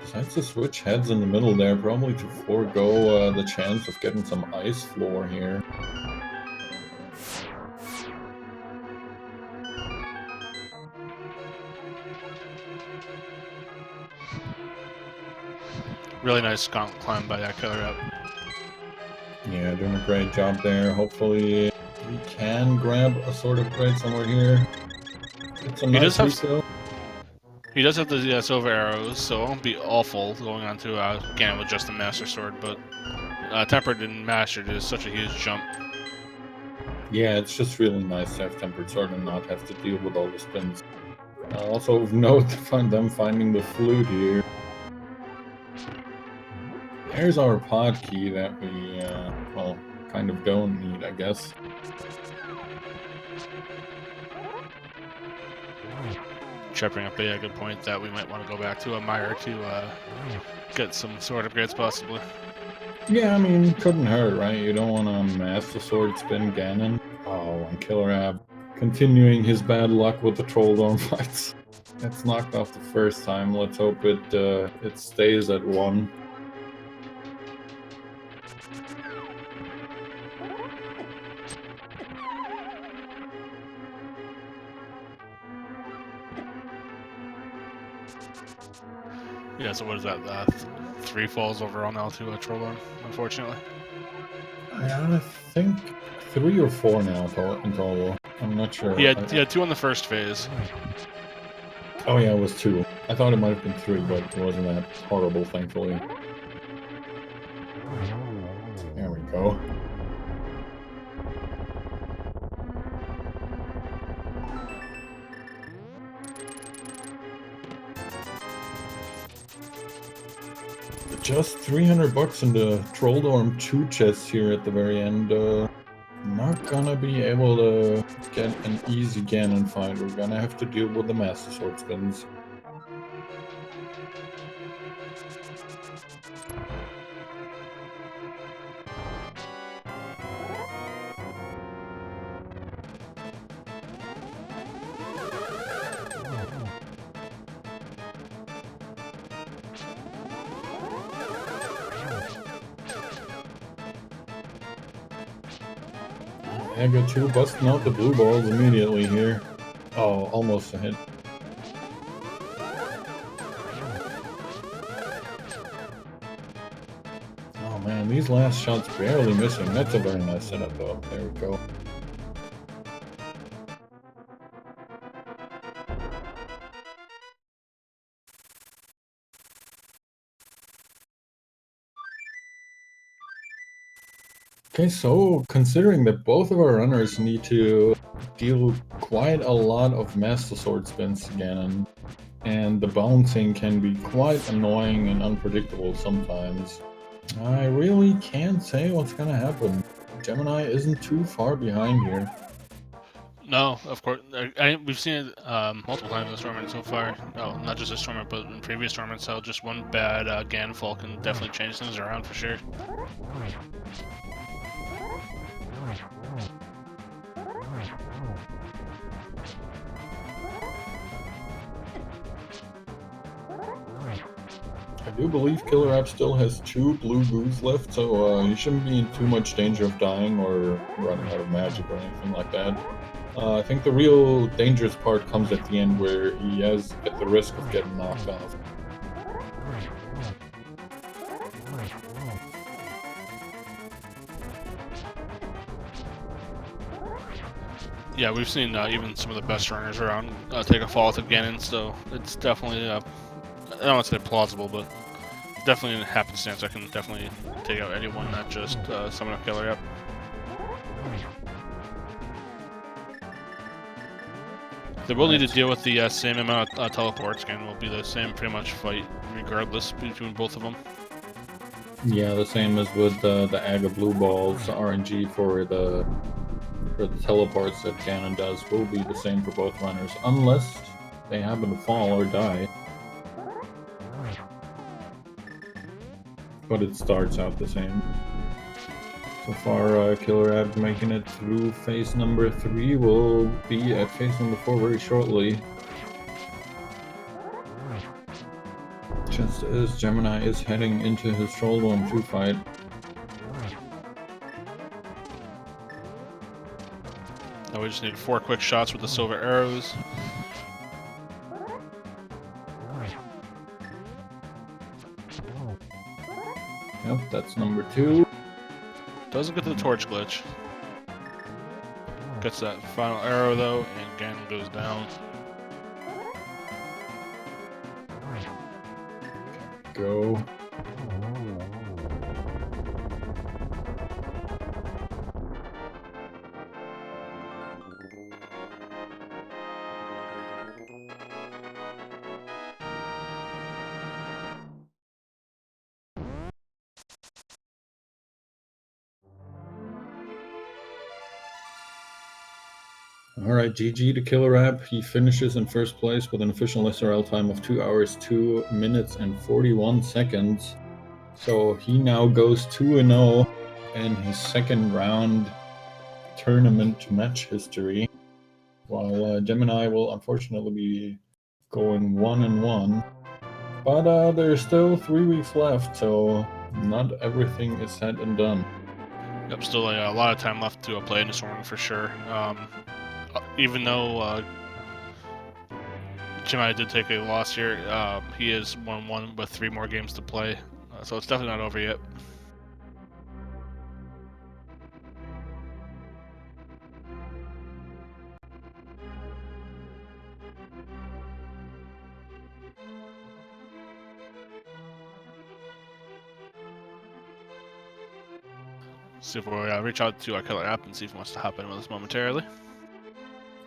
Decides to switch heads in the middle there, probably to forego the chance of getting some ice floor here. Really nice gauntlet climb by that KillerApp. Yeah, doing a great job there. Hopefully he can grab a Sword of Great somewhere here. It's a nice refill. He does have the silver arrows, so it won't be awful going on to Ganon with just the Master Sword, but Tempered and Mastered is such a huge jump. Yeah, it's just really nice to have Tempered Sword and not have to deal with all the spins. Also of note, them finding the flute here. There's our pod key that we, well, kind of don't need, I guess. Tripping up a good point that we might want to go back to a Mire to get some sword upgrades, possibly. Yeah, I mean, couldn't hurt, right? You don't want to Master Sword spin Ganon. Oh, and KillerApp continuing his bad luck with the Troll Dorm fights. It's knocked off the first time. Let's hope it stays at 1. Yeah, so what is that? 3 falls overall now to a Troll Dorm, unfortunately. I think 3 or 4 now in total. I'm not sure. He had 2 on the first phase. Oh yeah, it was 2. I thought it might have been 3, but it wasn't that horrible, thankfully. There we go. Just 300 bucks in the Troll Dorm 2 chests here at the very end. Not gonna be able to get an easy Ganon fight. We're gonna have to deal with the Master Sword spins. Aga 2 busting out the blue balls immediately here. Oh, almost a hit. Oh man, these last shots barely missing. That's a very nice setup though. There we go. Okay, so considering that both of our runners need to deal quite a lot of Master Sword spins again, and the bouncing can be quite annoying and unpredictable sometimes, I really can't say what's gonna happen. Gemini isn't too far behind here. No, of course. We've seen it multiple times in this tournament so far. No, not just this tournament, but in previous tournaments, how just one bad Ganon fall can definitely change things around for sure. do believe KillerApp still has 2 blue goos left, so he shouldn't be in too much danger of dying or running out of magic or anything like that. I think the real dangerous part comes at the end where he is at the risk of getting knocked off. Yeah, we've seen even some of the best runners around take a fall with Ganon, so it's definitely, I don't want to say plausible, but definitely in happenstance. I can definitely take out anyone, not just summon a KillerApp. They will need to deal with the same amount of teleports. Again, will be the same pretty much fight regardless between both of them. Yeah, the same as with the Aga Blue Balls RNG for the teleports that Ganon does will be the same for both runners, unless they happen to fall or die. But it starts out the same. So far, KillerApp making it through phase number 3. Will be at phase number 4 very shortly. Just as Gemini is heading into his Shouldorm 2 fight. Now we just need 4 quick shots with the silver arrows. Yep, that's number 2. Doesn't get to the torch glitch. Gets that final arrow though, and Ganon goes down. Go. Alright, GG to KillerApp. He finishes in first place with an official SRL time of 2 hours, 2 minutes, and 41 seconds. So he now goes 2-0 in his second round tournament match history, while Gemini will unfortunately be going 1-1. But there's still 3 weeks left, so not everything is said and done. Yep, still a lot of time left to play in this one for sure. Even though Gemini did take a loss here, he is 1-1 with 3 more games to play, so it's definitely not over yet. See if we'll reach out to our KillerApp and see if he wants to hop in with us momentarily.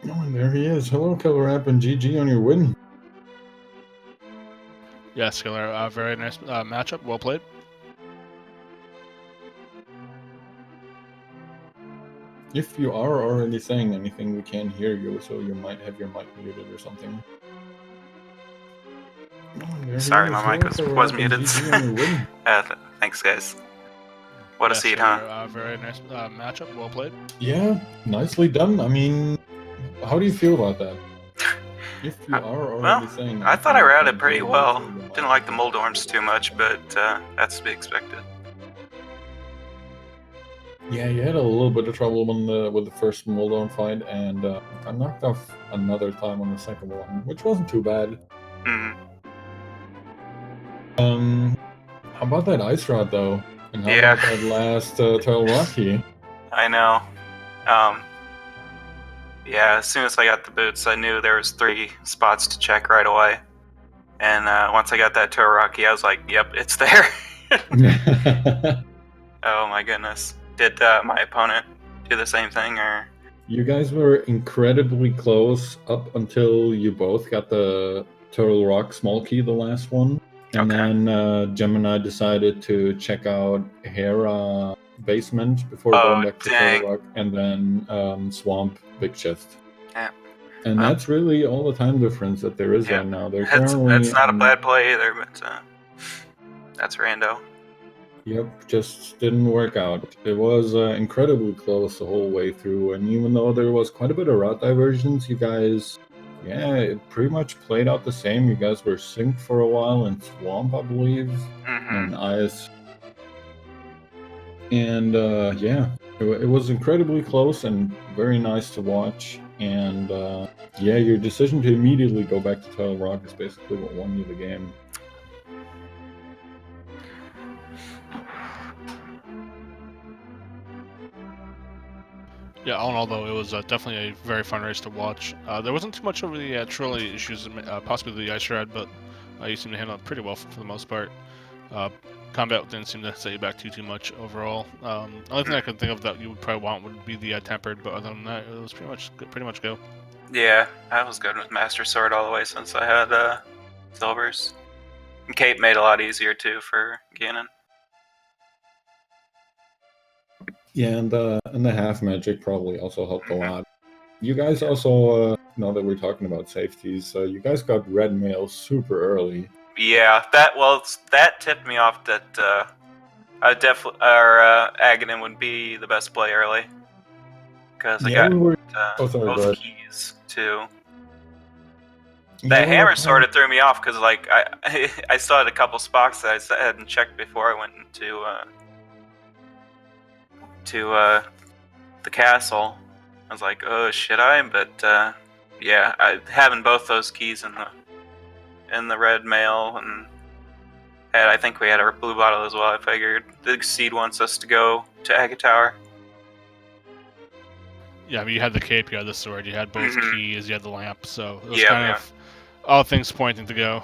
Oh, and there he is. Hello, KillerApp, and GG on your win. Yes, Killer, very nice matchup. Well played. If you are already saying anything, we can't hear you, so you might have your mic muted or something. Oh, sorry, my mic was muted. Thanks, guys. What a seed, huh? Very nice matchup. Well played. Yeah, nicely done. I mean, how do you feel about that? If you are already saying I thought I routed pretty well. Didn't like the Moldorms too much, but that's to be expected. Yeah, you had a little bit of trouble with the first Moldorm fight, and I knocked off another time on the second one, which wasn't too bad. How about that Ice Rod, though? And how about that last Turtle Rocky? I know. Yeah, as soon as I got the boots, I knew there was 3 spots to check right away. And once I got that Turtle Rocky, I was like, yep, it's there. Oh my goodness. Did my opponent do the same thing, or? You guys were incredibly close up until you both got the Turtle Rock small key, the last one. And then Gemini decided to check out Hera basement before going back to Turtle Rock, and then Swamp Big Chest. Yeah. And that's really all the time difference that there is right now. That's not a bad play either, but that's rando. Yep, just didn't work out. It was incredibly close the whole way through, and even though there was quite a bit of route diversions, you guys yeah, it pretty much played out the same. You guys were synced for a while in Swamp, I believe, and Ice. And yeah, it was incredibly close and very nice to watch. And yeah, your decision to immediately go back to Turtle Rock is basically what won you the game. Yeah, all in all, though, it was definitely a very fun race to watch. There wasn't too much over the trolley issues, possibly the ice rod, but you seemed to handle it pretty well for the most part. Combat didn't seem to set you back too much overall. Only thing I could think of that you would probably want would be the tempered, but other than that, it was pretty much go. Yeah, I was good with Master Sword all the way since I had Silvers. And Cape made it a lot easier too for Ganon. Yeah, and the half magic probably also helped a lot. You guys also, now that we're talking about safeties, you guys got red mail super early. Yeah, that tipped me off that I definitely Aghanim would be the best play early because I got both keys too. That hammer sort of threw me off because like I still had a couple spots that I hadn't checked before I went into the castle. I was like, oh, should I? But yeah, having both those keys in the red mail, and I think we had our blue bottle as well. I figured the seed wants us to go to Aga Tower. Yeah, I mean, you had the cape, you had the sword, you had both keys, you had the lamp, so it was kind of all things pointing to go.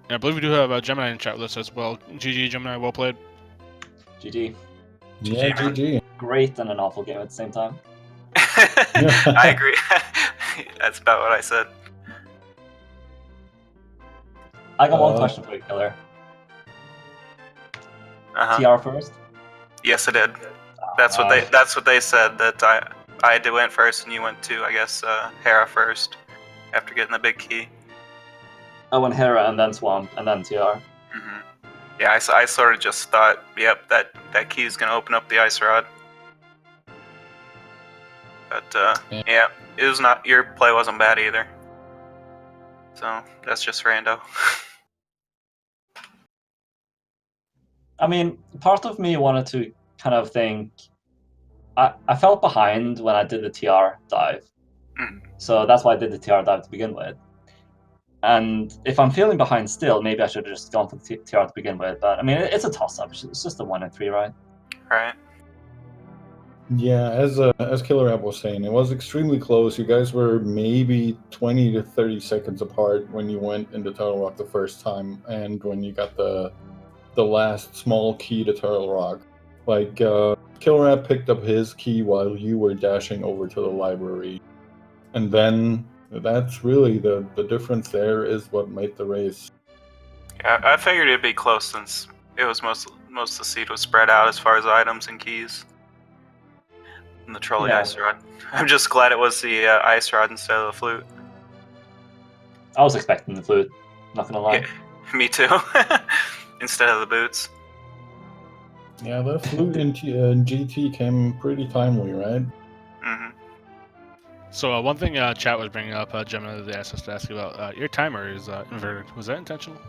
And I believe we do have Gemini in chat with us as well. GG, Gemini, well played. GG. Yeah, GG. Great and an awful game at the same time. I agree. That's about what I said. I got one question for you, Killer. TR first? Yes, I did. That's what they said, that I had to win first and you went to, I guess, Hera first after getting the big key. I went Hera and then Swamp and then TR. Yeah, I sort of just thought, yep, that key is gonna open up the ice rod. But yeah, it was not. Your play wasn't bad either. So that's just rando. I mean, part of me wanted to kind of think. I felt behind when I did the TR dive, so that's why I did the TR dive to begin with. And if I'm feeling behind still, maybe I should have just gone for the TR to begin with. But I mean, it's a toss-up. It's just a 1 and 3, right? Right. Yeah, as KillerApp was saying, it was extremely close. You guys were maybe 20 to 30 seconds apart when you went into Turtle Rock the first time, and when you got the last small key to Turtle Rock. Like, KillerApp picked up his key while you were dashing over to the library. And then that's really the difference there is what made the race. Yeah, I figured it'd be close since it was most of the seed was spread out as far as items and keys. And the trolley ice rod. I'm just glad it was the ice rod instead of the flute. I was expecting the flute, not gonna lie. Yeah, me too. Instead of the boots. Yeah, the flute in GT came pretty timely, right? So one thing chat was bringing up, Gemini, they asked us to ask you about, your timer is inverted. Was that intentional?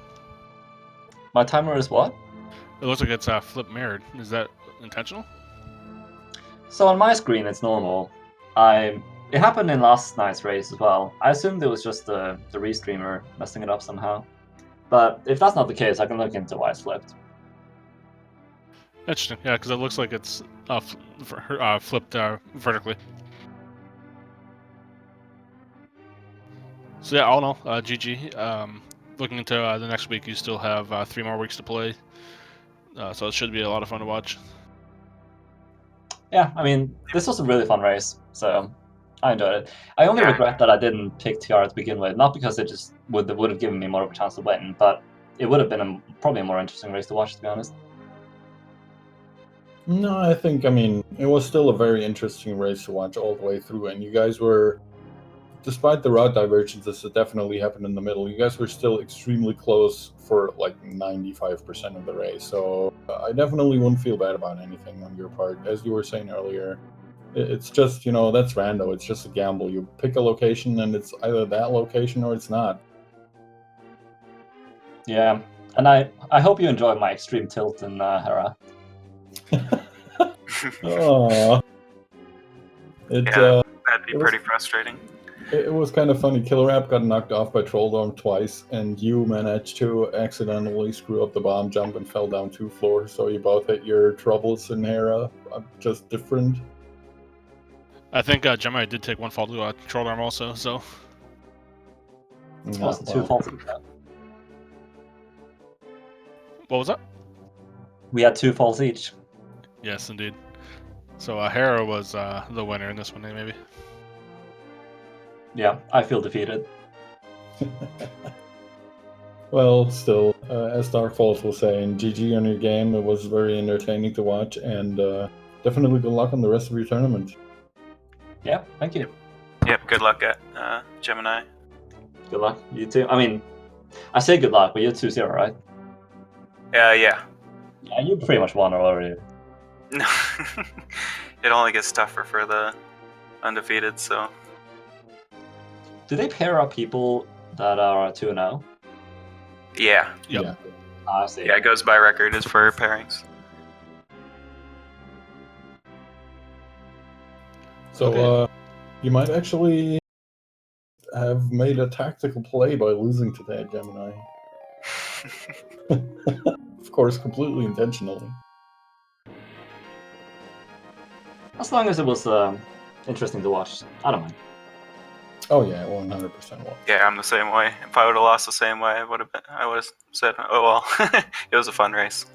My timer is what? It looks like it's flip mirrored. Is that intentional? So on my screen, it's normal. It happened in last night's race as well. I assumed it was just the restreamer messing it up somehow. But if that's not the case, I can look into why it's flipped. Interesting, yeah, because it looks like it's flipped vertically. So yeah, all in all, GG. Looking into the next week, you still have 3 more weeks to play. So it should be a lot of fun to watch. Yeah, I mean, this was a really fun race, so I enjoyed it. I only regret that I didn't pick TR to begin with, not because it just would have given me more of a chance to win, but it would have been probably a more interesting race to watch, to be honest. No, I think, I mean, it was still a very interesting race to watch all the way through, and you guys were, despite the route divergences that definitely happened in the middle, you guys were still extremely close for like 95% of the race. So I definitely wouldn't feel bad about anything on your part. As you were saying earlier, It's just, that's rando. It's just a gamble. You pick a location, and it's either that location or it's not. Yeah, and I hope you enjoy my extreme tilt in Hera. Oh, That'd be pretty frustrating. It was kind of funny. KillerApp got knocked off by Trolldorm twice, and you managed to accidentally screw up the bomb jump and fell down 2 floors. So you both had your troubles in Hera, just different. I think Gemini did take one fall to Troll Arm also, so. It wasn't too faulty. What was that? We had 2 falls each. Yes, indeed. So Hera was the winner in this one, maybe. Yeah, I feel defeated. Well, still, as Dark Falls was saying, GG on your game. It was very entertaining to watch, and definitely good luck on the rest of your tournament. Yeah, thank you. Yep, good luck at Gemini. Good luck. You too. I mean, I say good luck, but you're 2-0, right? Yeah. Yeah, you pretty much won already. No. It only gets tougher for the undefeated, so. Do they pair up people that are 2-0? Yeah. Yep. Yeah. I see. Yeah, it goes by record is for pairings. So you might actually have made a tactical play by losing to that Gemini. Of course, completely intentionally. As long as it was interesting to watch, I don't mind. Oh yeah, 100% was. Yeah, I'm the same way. If I would have lost the same way, I would have said, oh well, it was a fun race.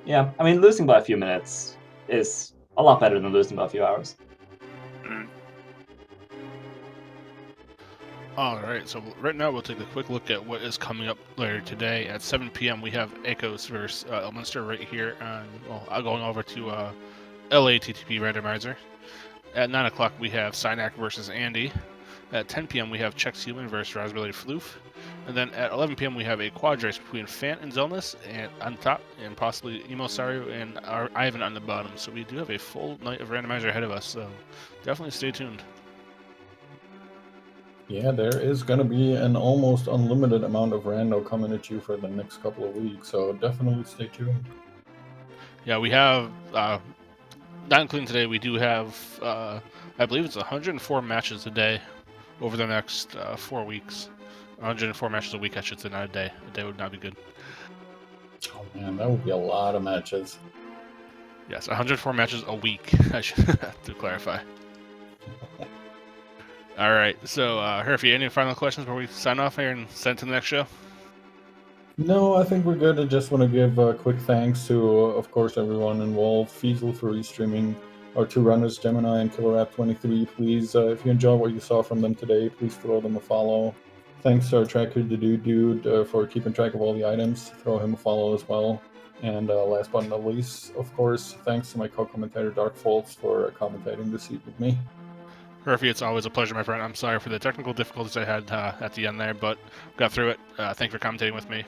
Yeah, I mean, losing by a few minutes is a lot better than losing by a few hours. Alright, so right now we'll take a quick look at what is coming up later today. At 7 p.m. we have Echoes versus Elminster right here on, going over to ALTTP Randomizer. At 9 o'clock we have Synac versus Andy. At 10 p.m. we have Chex Human versus Raspberry Floof. And then at 11 p.m. we have a quad race between Fant and Zelnus and on top, and possibly Emosario and Ivan on the bottom. So we do have a full night of Randomizer ahead of us, so definitely stay tuned. Yeah, there is going to be an almost unlimited amount of rando coming at you for the next couple of weeks, so definitely stay tuned. Yeah, we have, not including today, we do have, I believe it's 104 matches a day over the next 4 weeks. 104 matches a week, I should say, not a day. A day would not be good. Oh man, that would be a lot of matches. Yes, 104 matches a week, I should have to clarify. All right, so Herfy, any final questions before we sign off here and send to the next show? No, I think we're good. I just want to give a quick thanks to, of course, everyone involved. Feasel for restreaming our 2 runners, Gemini and KillerApp23. Please, if you enjoy what you saw from them today, please throw them a follow. Thanks to our tracker, the dude, for keeping track of all the items. Throw him a follow as well. And last but not least, of course, thanks to my co-commentator Dark Falls for commentating this heat with me. Herfy, it's always a pleasure, my friend. I'm sorry for the technical difficulties I had at the end there, but got through it. Thanks for commentating with me.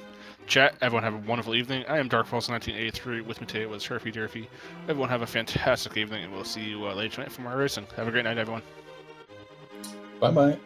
Chat, everyone have a wonderful evening. I am Dark Falls 1983. With me today was Herfy Durfy. Everyone have a fantastic evening, and we'll see you later tonight for more racing. Have a great night, everyone. Bye-bye.